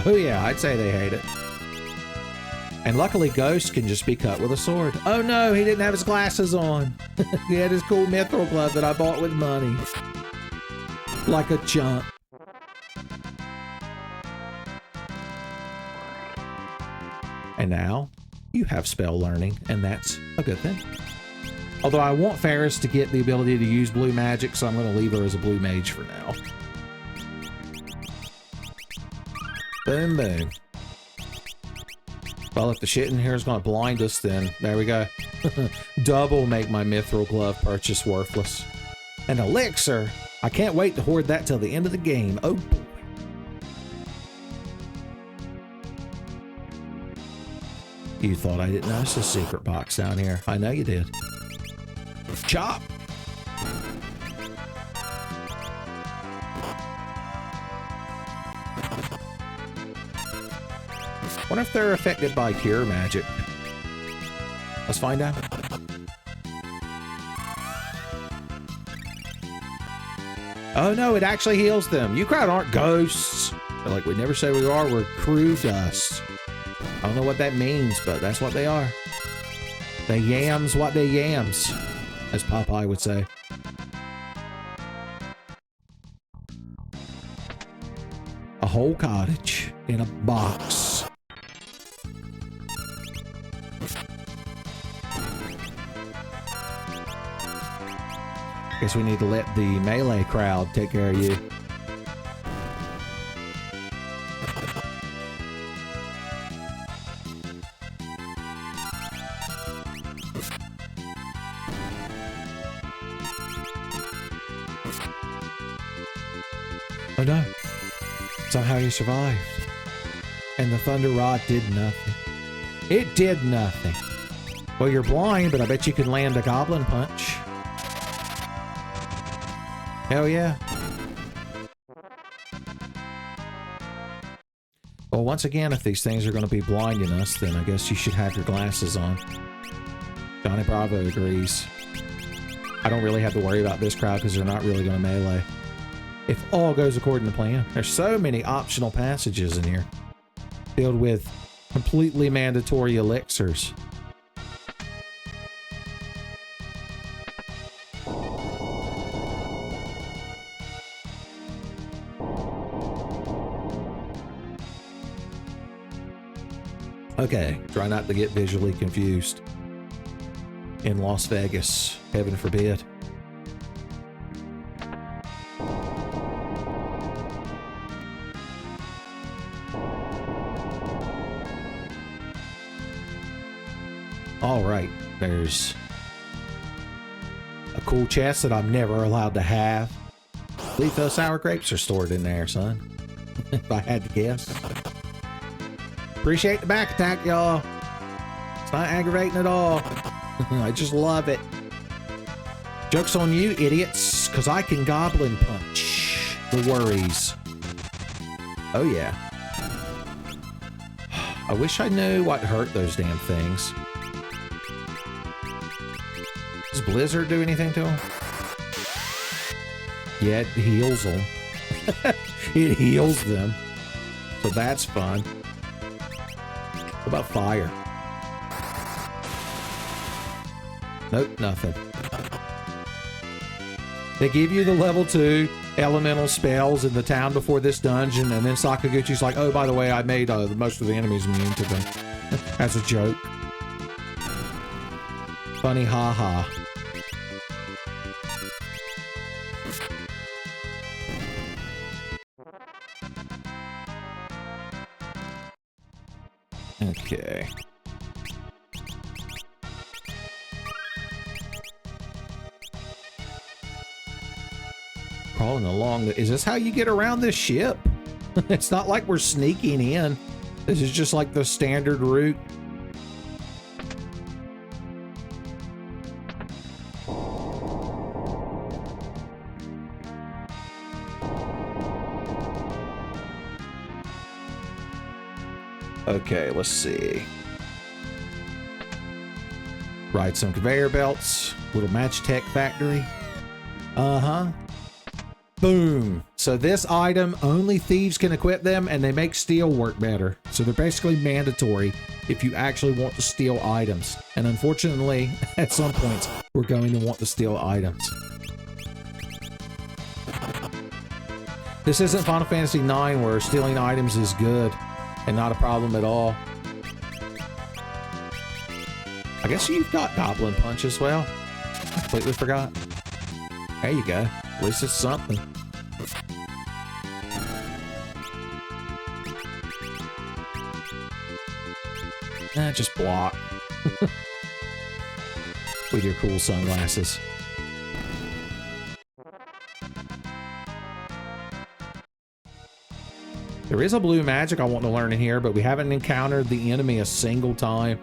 Oh yeah, I'd say they hate it. And luckily Ghost can just be cut with a sword. Oh no, he didn't have his glasses on. He had his cool mithril glove that I bought with money. Like a chump. And now, you have spell learning, and that's a good thing. Although I want Ferris to get the ability to use blue magic, so I'm going to leave her as a blue mage for now. Boom, boom. Well, if the shit in here is going to blind us, then there we go. Double make my mithril glove purchase worthless. An elixir! I can't wait to hoard that till the end of the game. Oh boy. You thought I didn't notice a secret box down here. I know you did. Chop! Wonder if they're affected by cure magic. Let's find out. Oh no, it actually heals them. You crowd aren't ghosts. They're like, we never say we are, we're crew dust. I don't know what that means, but that's what they are. They yams what they yams, as Popeye would say. A whole cottage in a box. Guess we need to let the melee crowd take care of you. Oh no. Somehow you survived. And the thunder rod did nothing. It did nothing. Well, you're blind, but I bet you can land a goblin punch. Hell yeah. Well, once again, if these things are going to be blinding us, then I guess you should have your glasses on. Johnny Bravo agrees. I don't really have to worry about this crowd because they're not really going to melee. If all goes according to plan. There's so many optional passages in here. Filled with completely mandatory elixirs. Okay, try not to get visually confused. In Las Vegas, heaven forbid. All right, there's a cool chest that I'm never allowed to have. I believe those sour grapes are stored in there, son. If I had to guess. Appreciate the back attack, y'all. It's not aggravating at all. I just love it. Joke's on you, idiots, because I can goblin punch the worries. Oh, yeah. I wish I knew what hurt those damn things. Does Blizzard do anything to them? Yeah, it heals them. It heals them. So that's fun. What about fire? Nope, nothing. They give you the level 2 elemental spells in the town before this dungeon, and then Sakaguchi's like, oh, by the way, I made most of the enemies immune to them. As a joke. Funny haha. Okay. Crawling along. Is this how you get around this ship? It's not like we're sneaking in. This is just like the standard route. Okay, let's see. Ride some conveyor belts. Little Magitech factory. Uh-huh. Boom. So this item, only thieves can equip them, and they make steal work better. So they're basically mandatory if you actually want to steal items. And unfortunately, at some points, we're going to want to steal items. This isn't Final Fantasy IX where stealing items is good and not a problem at all. I guess you've got Goblin Punch as well. Completely forgot. There you go. At least it's something. Just block. With your cool sunglasses. There is a blue magic I want to learn in here, but we haven't encountered the enemy a single time.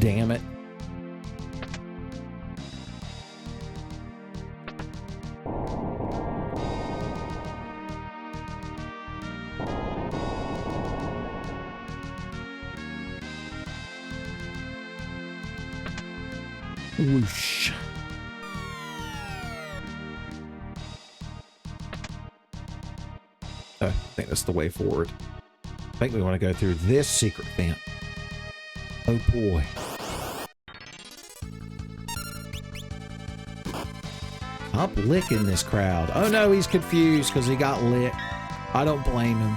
Damn it. Whoosh. I think that's the way forward. I think we want to go through this secret vent. Oh boy. Stop licking this crowd. Oh no, he's confused because he got licked. I don't blame him.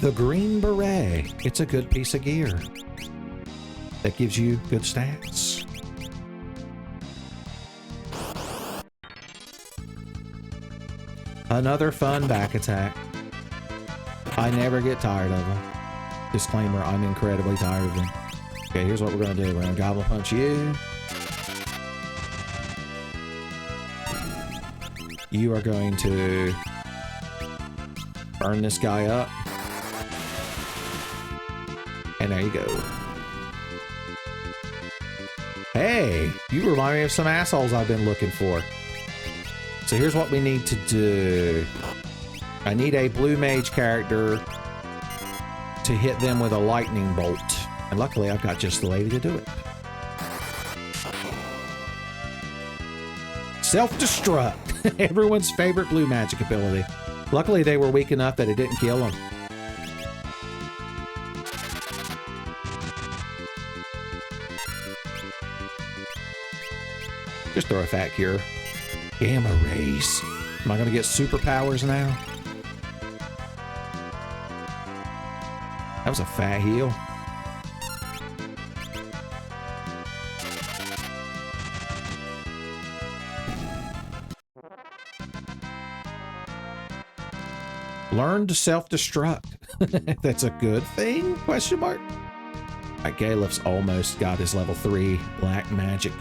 The Green Beret. It's a good piece of gear. That gives you good stats. Another fun back attack. I never get tired of them. Disclaimer, I'm incredibly tired of them. Okay, here's what we're going to do. We're going to Goblin Punch you. You are going to burn this guy up. And there you go. Hey, you remind me of some assholes I've been looking for. So here's what we need to do. I need a blue mage character to hit them with a lightning bolt. And luckily I've got just the lady to do it. Self-destruct. Everyone's favorite blue magic ability. Luckily they were weak enough that it didn't kill them. Just throw a fat cure. Gamma rays. Am I going to get superpowers now? That was a fat heal. Learn to self-destruct. That's a good thing? Question mark. Right, Galef's almost got his level 3 black magic.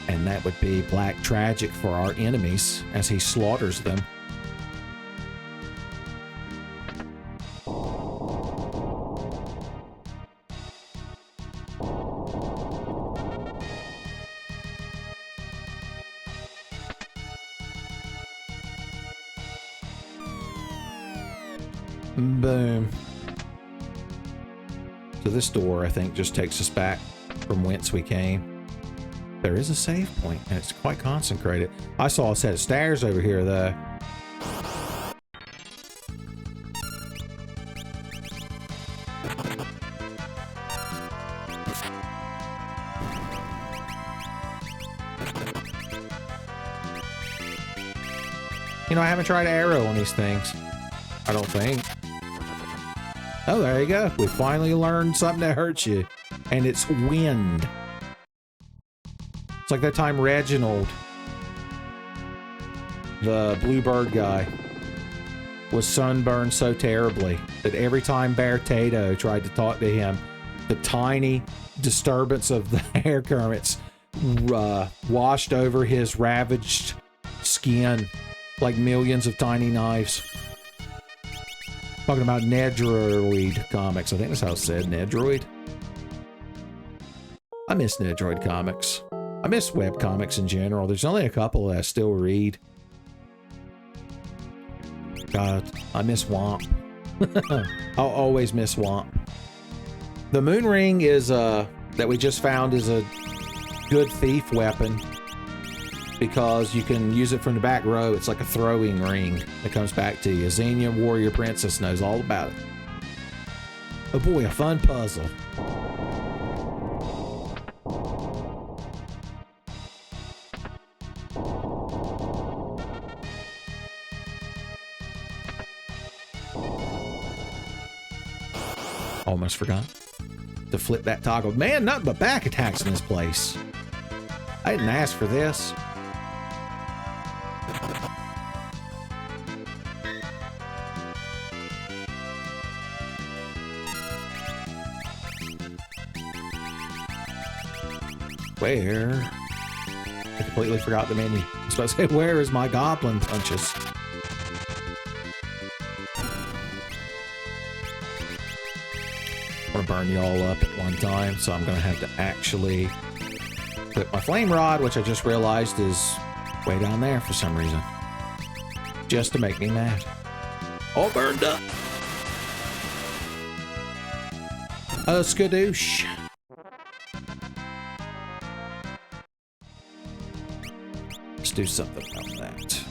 And that would be black tragic for our enemies as he slaughters them. Boom. So this door, I think, just takes us back from whence we came. There is a save point, and it's quite consecrated. I saw a set of stairs over here, though. You know, I haven't tried arrow on these things. I don't think. Oh, there you go. We finally learned something that hurts you. And it's wind. It's like that time Reginald, the bluebird guy, was sunburned so terribly that every time Bear Tato tried to talk to him, the tiny disturbance of the hair currents washed over his ravaged skin like millions of tiny knives. Talking about Nedroid comics. I think that's how it's said, Nedroid. I miss Nedroid comics. I miss web comics in general. There's only a couple that I still read. God, I miss Womp. I'll always miss Womp. The moon ring is that we just found is a good thief weapon because you can use it from the back row. It's like a throwing ring that comes back to you. Xenia Warrior Princess knows all about it. Oh boy, a fun puzzle. Almost forgot to flip that toggle. Man, nothing but back attacks in this place. I didn't ask for this. Where? I completely forgot the menu. I was supposed to say, where is my goblin punches? I'm gonna burn you all up at one time, so I'm gonna have to actually put my flame rod, which I just realized is way down there for some reason. Just to make me mad. All burned up. Skadoosh. Let's do something about that.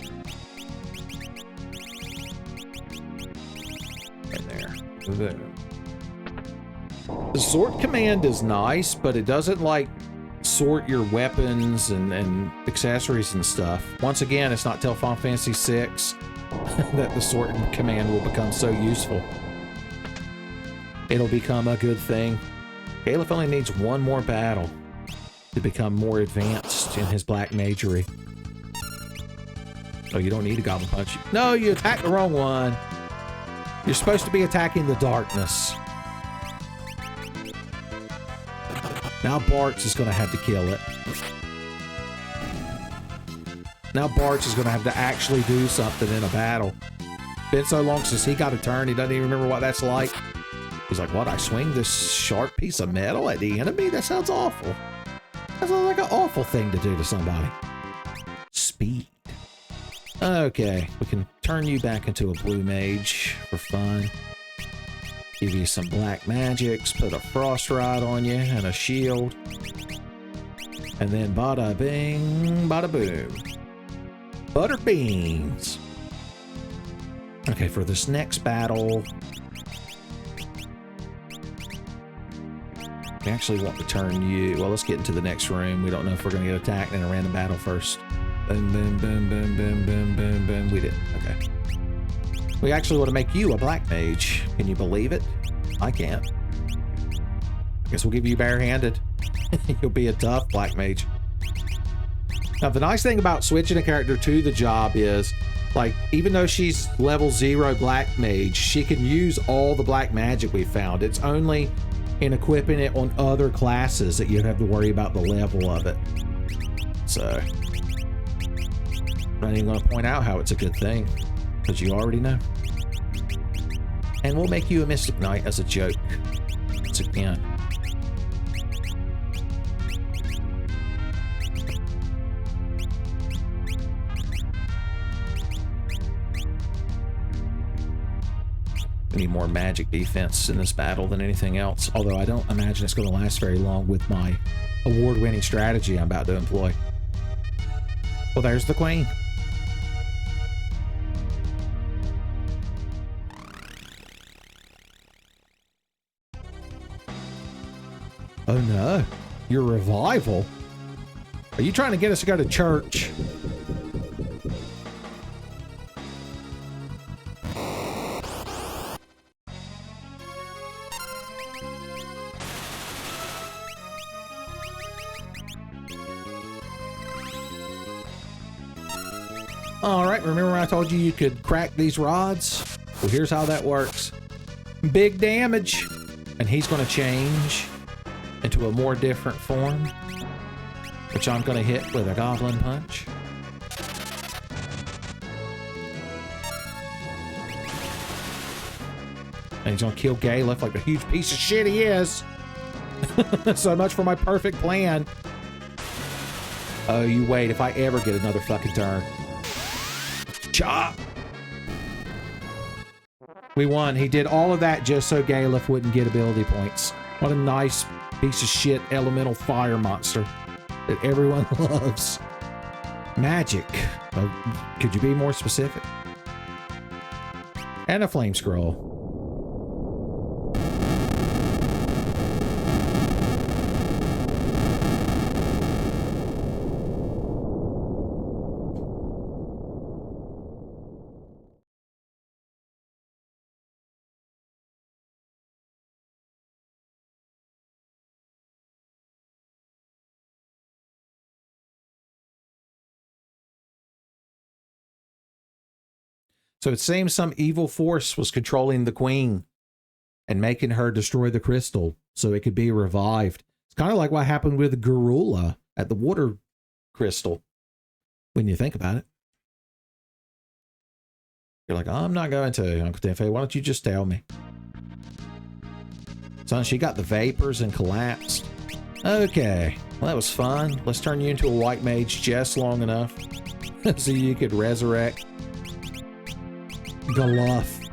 Right there. Boom. The sort command is nice, but it doesn't like sort your weapons and accessories and stuff. Once again, it's not till Final Fantasy VI that the sort command will become so useful. It'll become a good thing. Caliph only needs one more battle to become more advanced in his black magery. Oh, you don't need a goblin punch. No, you attacked the wrong one. You're supposed to be attacking the darkness. Now Bartz is going to have to kill it. Now Bartz is going to have to actually do something in a battle. Been so long since he got a turn, he doesn't even remember what that's like. He's like, what, I swing this sharp piece of metal at the enemy? That sounds awful. That sounds like an awful thing to do to somebody. Speed. Okay, we can turn you back into a blue mage for fun. Give you some black magics, put a frost rod on you and a shield. And then bada bing, bada boom. Butter beans. Okay, for this next battle, we actually want to turn you. Well, let's get into the next room. We don't know if we're going to get attacked in a random battle first. Boom, boom, boom, boom, boom, boom, boom, boom. We didn't. Okay. We actually want to make you a black mage. Can you believe it? I can't. I guess we'll give you barehanded. You'll be a tough black mage. Now, the nice thing about switching a character to the job is, like, even though she's level 0 black mage, she can use all the black magic we found. It's only in equipping it on other classes that you have to worry about the level of it. So, I'm not even going to point out how it's a good thing, because you already know. And we'll make you a Mystic Knight as a joke. Once again. We need more magic defense in this battle than anything else. Although I don't imagine it's going to last very long with my award-winning strategy I'm about to employ. Well, there's the queen. Oh no, your revival? Are you trying to get us to go to church? All right, remember when I told you you could crack these rods? Well, here's how that works. Big damage, and he's going to change into a more different form, which I'm going to hit with a goblin punch. And he's gonna kill Galef like the huge piece of shit he is. So much for my perfect plan. Oh, you wait. If I ever get another fucking turn. Chop! We won. He did all of that just so Galef wouldn't get ability points. What a nice piece of shit elemental fire monster that everyone loves. Magic. Oh, could you be more specific? And a flame scroll. So it seems some evil force was controlling the queen and making her destroy the crystal so it could be revived. It's kind of like what happened with Garula at the water crystal, when you think about it. You're like, I'm not going to, Uncle Tenfey. Why don't you just tell me? Son, she got the vapors and collapsed. Okay, well, that was fun. Let's turn you into a white mage just long enough so you could resurrect Galuf.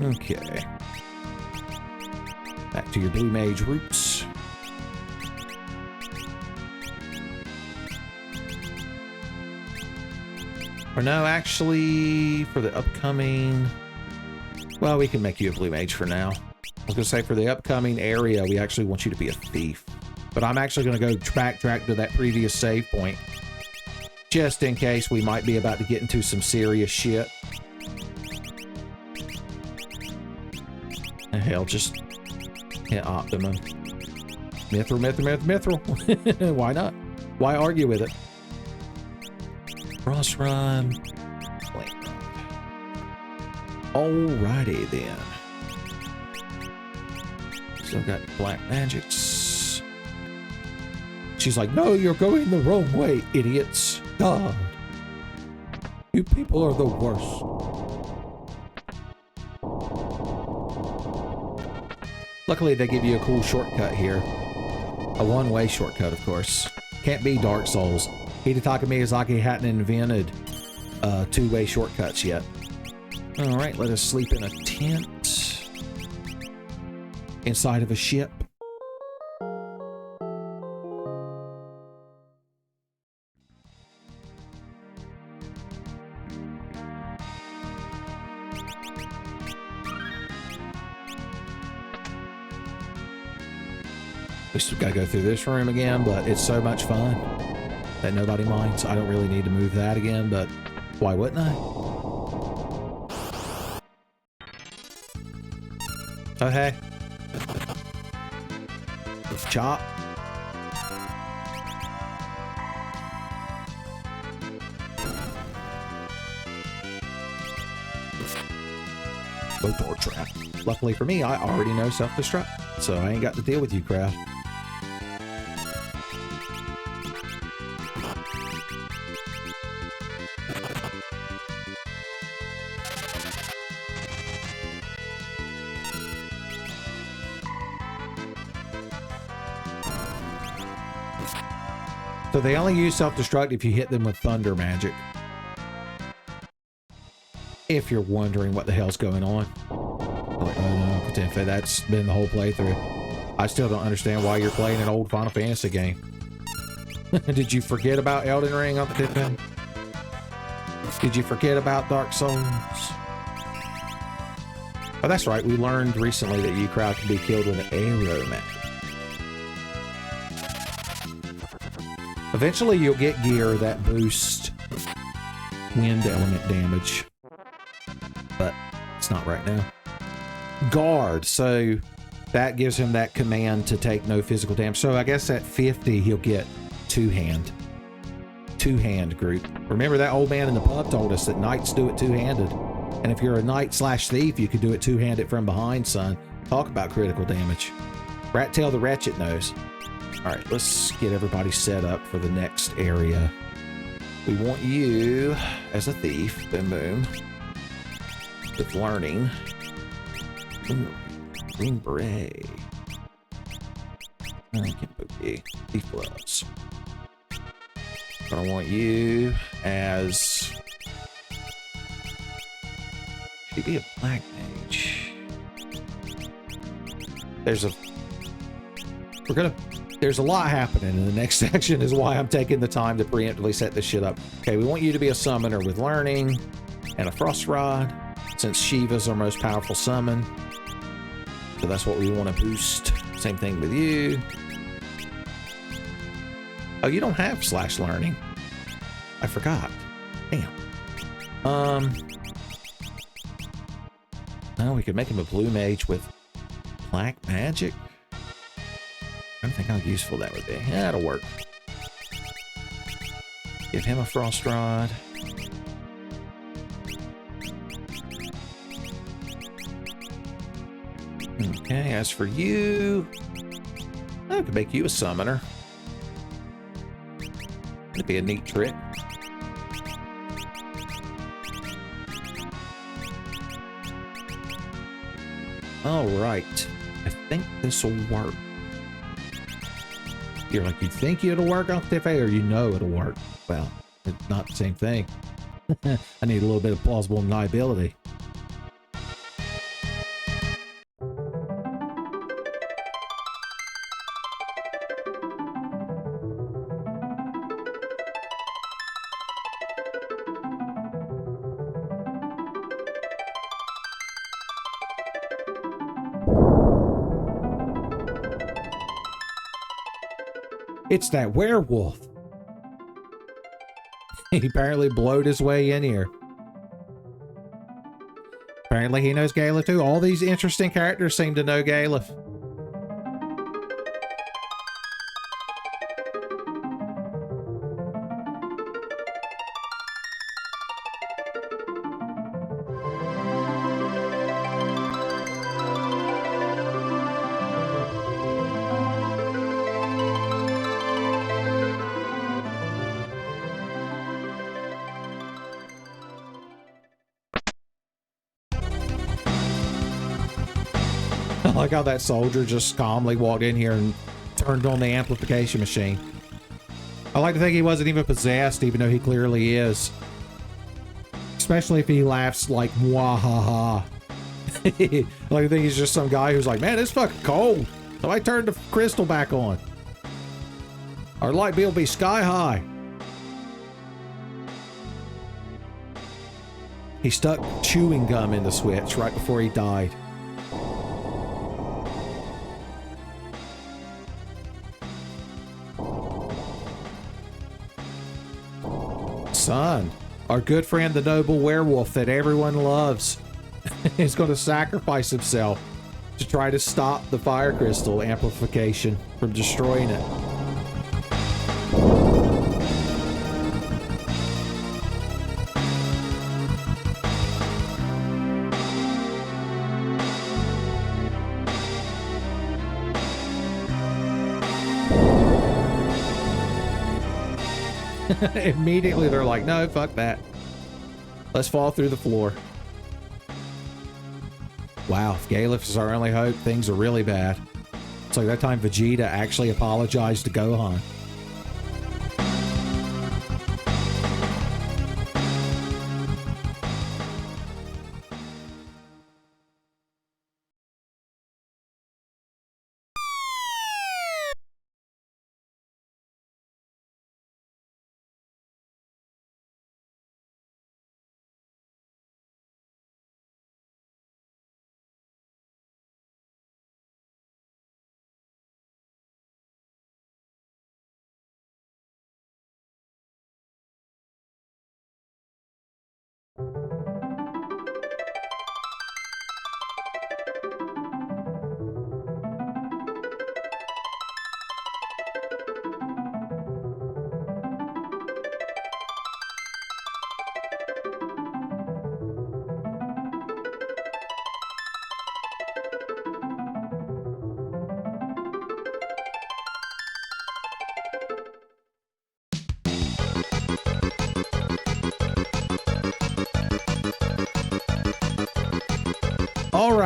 Okay. Back to your blue mage roots. Or no, actually, for the upcoming... Well, we can make you a blue mage for now. I was going to say, for the upcoming area, we actually want you to be a thief. But I'm actually going to go backtrack to that previous save point. Just in case we might be about to get into some serious shit. Hell, just hit Optimum. Mithril. Why not? Why argue with it? Cross run. Flame run. Alrighty then. Still got black magics. She's like, no, you're going the wrong way, idiots. God. You people are the worst. Luckily, they give you a cool shortcut here. A one-way shortcut, of course. Can't be Dark Souls. Hidetaka Miyazaki hadn't invented two-way shortcuts yet. Alright, let us sleep in a tent. Inside of a ship. We still gotta go through this room again, but it's so much fun that nobody minds. I don't really need to move that again, but why wouldn't I? Oh, hey. Chop. Door trap. Luckily for me, I already know self-destruct, so I ain't got to deal with you, crowd. So they only use self-destruct if you hit them with thunder magic. If you're wondering what the hell's going on. Like, oh no, Uncle Tenfey, that's been the whole playthrough. I still don't understand why you're playing an old Final Fantasy game. Did you forget about Elden Ring, Uncle Tenfey? Did you forget about Dark Souls? Oh, that's right. We learned recently that you crowd can be killed with an arrow magic. Eventually, you'll get gear that boosts wind element damage. But it's not right now. Guard. So that gives him that command to take no physical damage. So I guess at 50, he'll get two-hand. Two-hand group. Remember that old man in the pub told us that knights do it two-handed. And if you're a knight/thief, you could do it two-handed from behind, son. Talk about critical damage. Rat Tail the Ratchet knows. Alright, let's get everybody set up for the next area. We want you as a thief. Boom, boom. with learning. Green beret. I can okay. Thief gloves. I want you as. Should he be a black mage? There's a lot happening in the next section is why I'm taking the time to preemptively set this shit up. Okay, we want you to be a summoner with learning and a frost rod, since Shiva's our most powerful summon. So that's what we want to boost. Same thing with you. Oh, you don't have slash learning. I forgot. Damn. Oh, we could make him a blue mage with black magic. I don't think how useful that would be. Yeah, that'll work. Give him a frost rod. Okay, as for you, I could make you a summoner. That'd be a neat trick. All right, I think this will work. You're like, you think it'll work on Tenfey, or you know it'll work? Well, it's not the same thing. I need a little bit of plausible deniability. It's that werewolf. He apparently blowed his way in here. Apparently he knows Galef too. All these interesting characters seem to know Galef. I like how that soldier just calmly walked in here and turned on the amplification machine. I like to think he wasn't even possessed, even though he clearly is. Especially if he laughs like, mwahaha. I like to think he's just some guy who's like, man, it's fucking cold. So I turned the crystal back on. Our light bill will be sky high. He stuck chewing gum in the switch right before he died. Son, our good friend the noble werewolf that everyone loves is going to sacrifice himself to try to stop the fire crystal amplification from destroying it. Immediately they're like, no, fuck that. Let's fall through the floor. Wow, if Galef is our only hope, things are really bad. It's like that time Vegeta actually apologized to Gohan.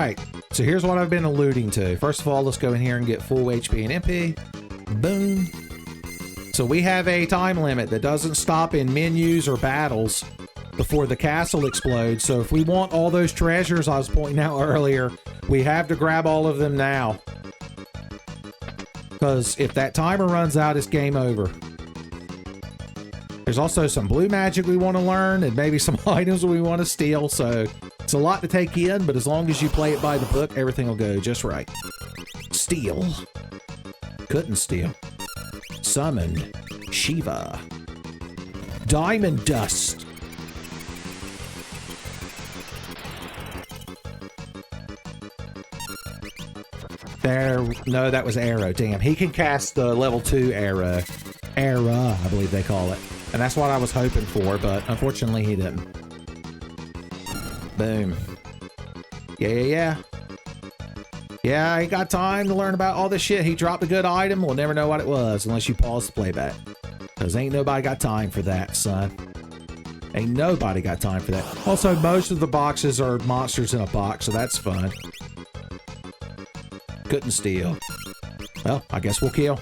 right, so here's what I've been alluding to. First of all, let's go in here and get full HP and MP. Boom. So we have a time limit that doesn't stop in menus or battles before the castle explodes. So if we want all those treasures I was pointing out earlier, we have to grab all of them now. Because if that timer runs out, it's game over. There's also some blue magic we want to learn and maybe some items we want to steal. So it's a lot to take in, but as long as you play it by the book, everything will go just right. Steal. Couldn't steal. Summon. Shiva. Diamond dust. There. No, that was arrow. Damn. He can cast the level 2 arrow. Era, I believe they call it. And that's what I was hoping for, but unfortunately he didn't. Boom. Yeah. Yeah, I ain't got time to learn about all this shit. He dropped a good item. We'll never know what it was unless you pause the playback. Because ain't nobody got time for that, son. Ain't nobody got time for that. Also, most of the boxes are monsters in a box, so that's fun. Couldn't steal. Well, I guess we'll kill.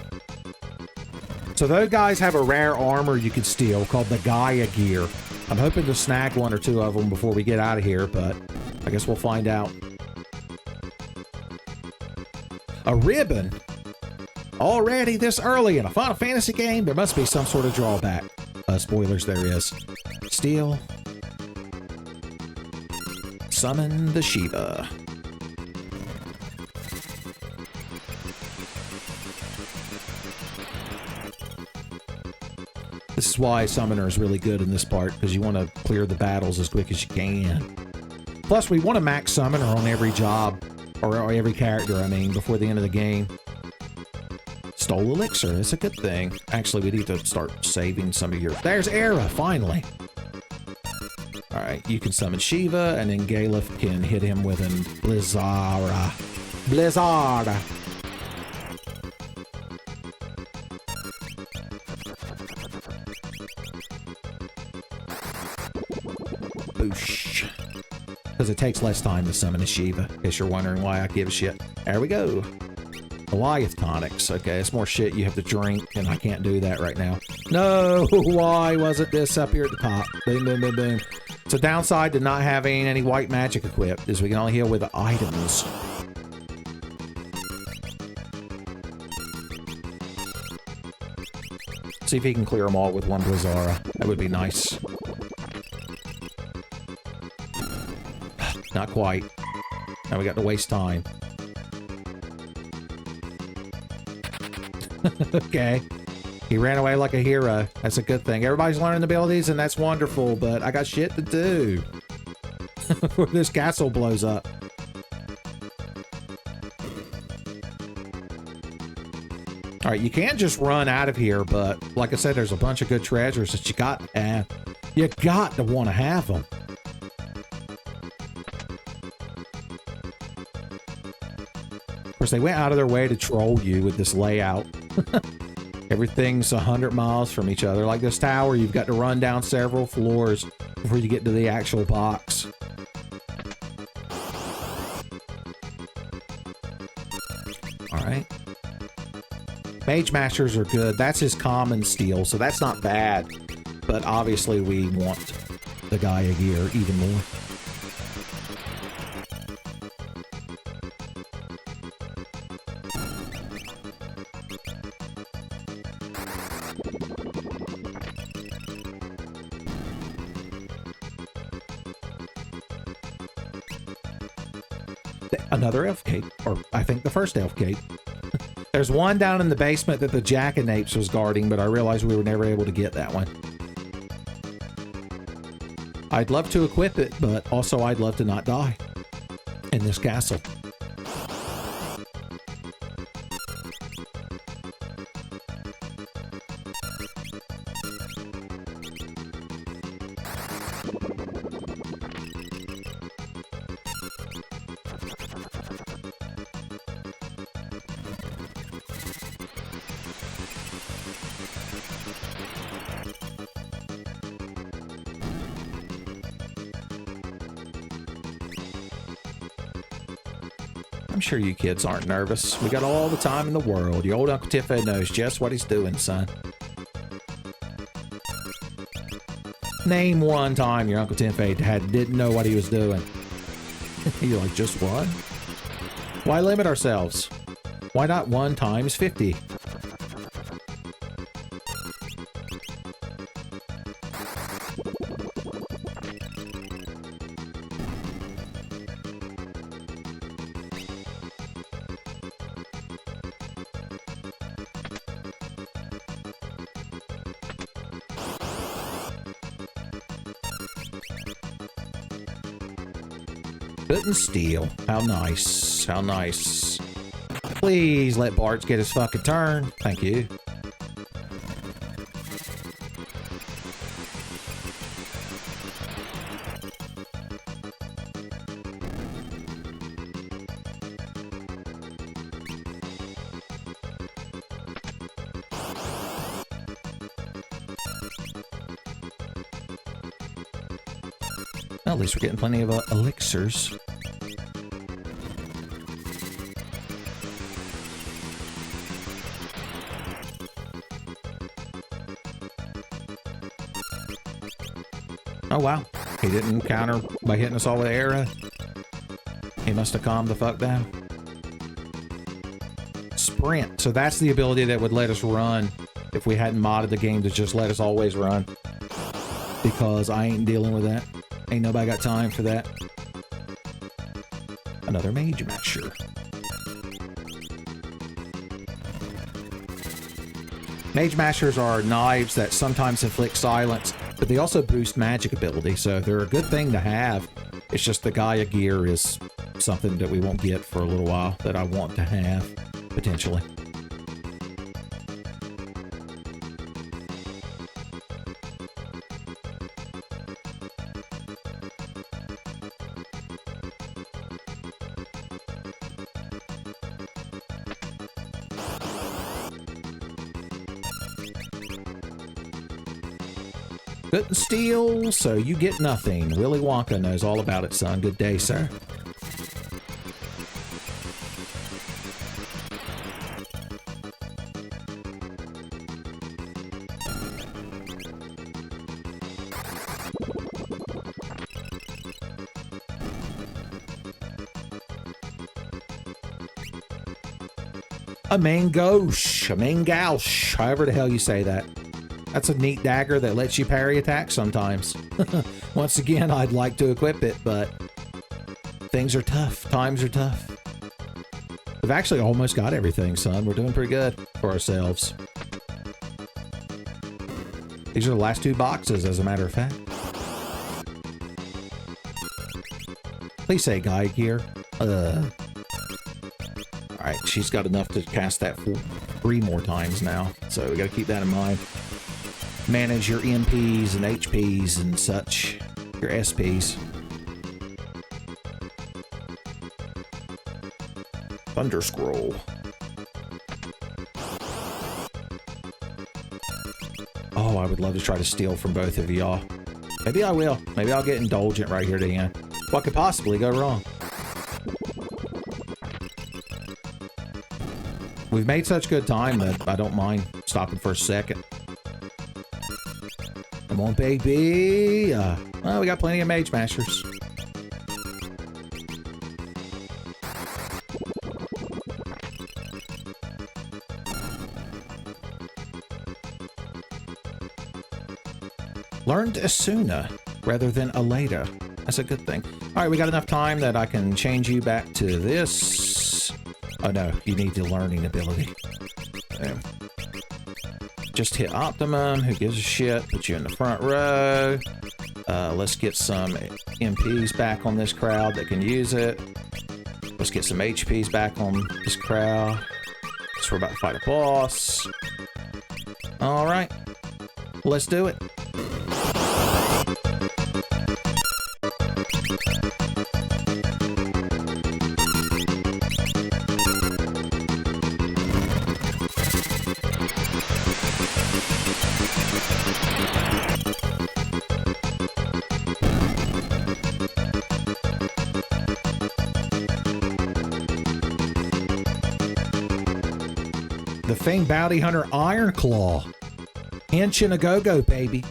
So those guys have a rare armor you could steal called the Gaia gear. I'm hoping to snag one or two of them before we get out of here, but I guess we'll find out. A ribbon? Already this early in a Final Fantasy game? There must be some sort of drawback. Spoilers, there is. Steal. Summon the Shiva. This is why Summoner is really good in this part, because you want to clear the battles as quick as you can. Plus, we want to max Summoner on every job, or every character, I mean, before the end of the game. Stole Elixir, it's a good thing. Actually, we need to start saving some of your... There's Era, finally! Alright, you can summon Shiva, and then Galef can hit him with an Blizzara. Blizzard! Boosh. Because it takes less time to summon a Shiva. In case you're wondering why I give a shit. There we go. Goliath tonics. Okay, it's more shit you have to drink, and I can't do that right now. No! Why wasn't this up here at the top? Boom, boom, boom, boom. So downside to not having any white magic equipped is we can only heal with the items. See if he can clear them all with one Blizzara. That would be nice. Not quite. Now we got to waste time. Okay. He ran away like a hero. That's a good thing. Everybody's learning abilities, and that's wonderful, but I got shit to do before this castle blows up. All right, you can't just run out of here, but like I said, there's a bunch of good treasures that you got to have. You got to want to have them. Of course, they went out of their way to troll you with this layout. Everything's 100 miles from each other. Like this tower, you've got to run down several floors before you get to the actual box. Alright. Mage Masters are good. That's his common steel, so that's not bad. But obviously we want the Gaia gear even more. Another elf cape, or I think the first elf cape. There's one down in the basement that the Jackanapes was guarding, but I realized we were never able to get that one. I'd love to equip it, but also I'd love to not die in this castle. I'm sure you kids aren't nervous. We got all the time in the world. Your old Uncle Tenfey knows just what he's doing, son. Name one time your Uncle Tenfey didn't know what he was doing. You're like, just one? Why limit ourselves? Why not 1 times 50? Couldn't steal. How nice. How nice. Please let Bart get his fucking turn. Thank you. Well, at least we're getting plenty of elixirs. Oh, wow. He didn't counter by hitting us all with an arrow. He must have calmed the fuck down. Sprint. So that's the ability that would let us run if we hadn't modded the game to just let us always run. Because I ain't dealing with that. Ain't nobody got time for that. Another mage masher. Mage mashers are knives that sometimes inflict silence, but they also boost magic ability, so they're a good thing to have. It's just the Gaia gear is something that we won't get for a little while that I want to have, potentially. Couldn't steal, so you get nothing. Willy Wonka knows all about it, son. Good day, sir. A mangouche, a mangouche, however the hell you say that. That's a neat dagger that lets you parry attacks sometimes. Once again, I'd like to equip it, but things are tough. Times are tough. We've actually almost got everything, son. We're doing pretty good for ourselves. These are the last 2 boxes, as a matter of fact. Please say Gaia gear. Alright, she's got enough to cast that 3 more times now, so we gotta keep that in mind. Manage your MPs and HPs and such. Your SPs. Thunder Scroll. Oh, I would love to try to steal from both of y'all. Maybe I will. Maybe I'll get indulgent right here at the end. What could possibly go wrong? We've made such good time that I don't mind stopping for a second. Come on, baby. Well, we got plenty of mage mashers. Learned Asuna rather than a later. That's a good thing. All right, we got enough time that I can change you back to this. Oh no, you need the learning ability. There. Just hit optimum. Who gives a shit? Put you in the front row. Let's get some MPs back on this crowd that can use it. Let's get some HPs back on this crowd. So we're about to fight a boss. All right, let's do it. The Fang Bounty Hunter Iron Claw. Inch and a go-go, baby.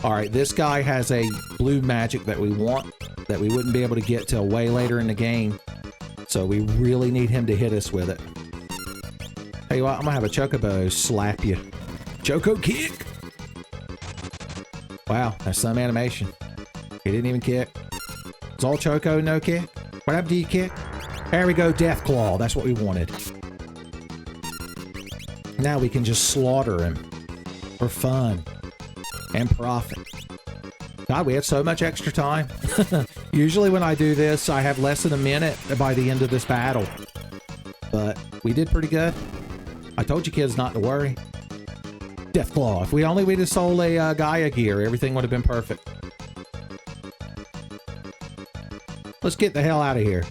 All right, this guy has a blue magic that we want, that we wouldn't be able to get till way later in the game. So we really need him to hit us with it. Tell you what, I'm gonna have a chocobo slap you. Choco kick! Wow, that's some animation. He didn't even kick. It's all choco, no kick. What happened to you, kick? There we go, Death Claw. That's what we wanted. Now we can just slaughter him for fun and profit. God, we had so much extra time. Usually when I do this, I have less than a minute by the end of this battle. But we did pretty good. I told you kids not to worry. Death Claw. If we only would have sold a Gaia gear, everything would have been perfect. Let's get the hell out of here.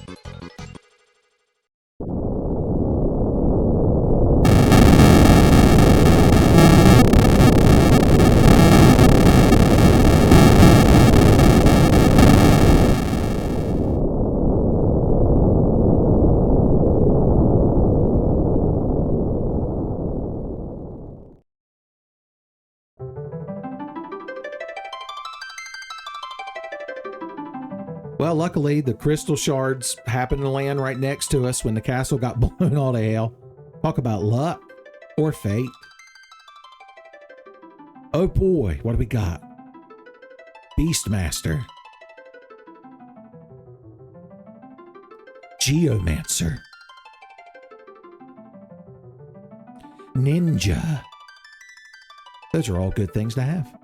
Well, luckily, the crystal shards happened to land right next to us when the castle got blown all to hell. Talk about luck or fate. Oh boy, what do we got? Beastmaster. Geomancer. Ninja. Those are all good things to have.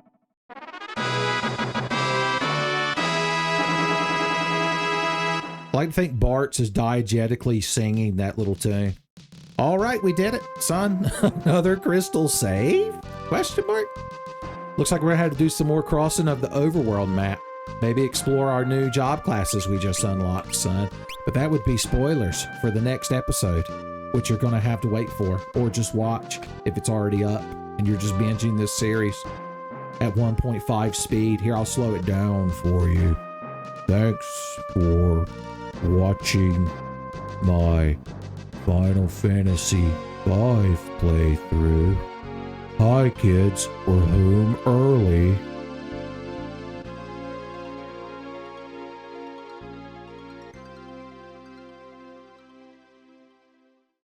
I like to think Bart's is diegetically singing that little tune. All right, we did it, son. Another crystal save? Question mark? Looks like we're gonna have to do some more crossing of the overworld map. Maybe explore our new job classes we just unlocked, son. But that would be spoilers for the next episode, which you're gonna have to wait for, or just watch if it's already up and you're just binging this series at 1.5 speed. Here, I'll slow it down for you. Thanks for watching my Final Fantasy V playthrough. Hi kids, we're home early.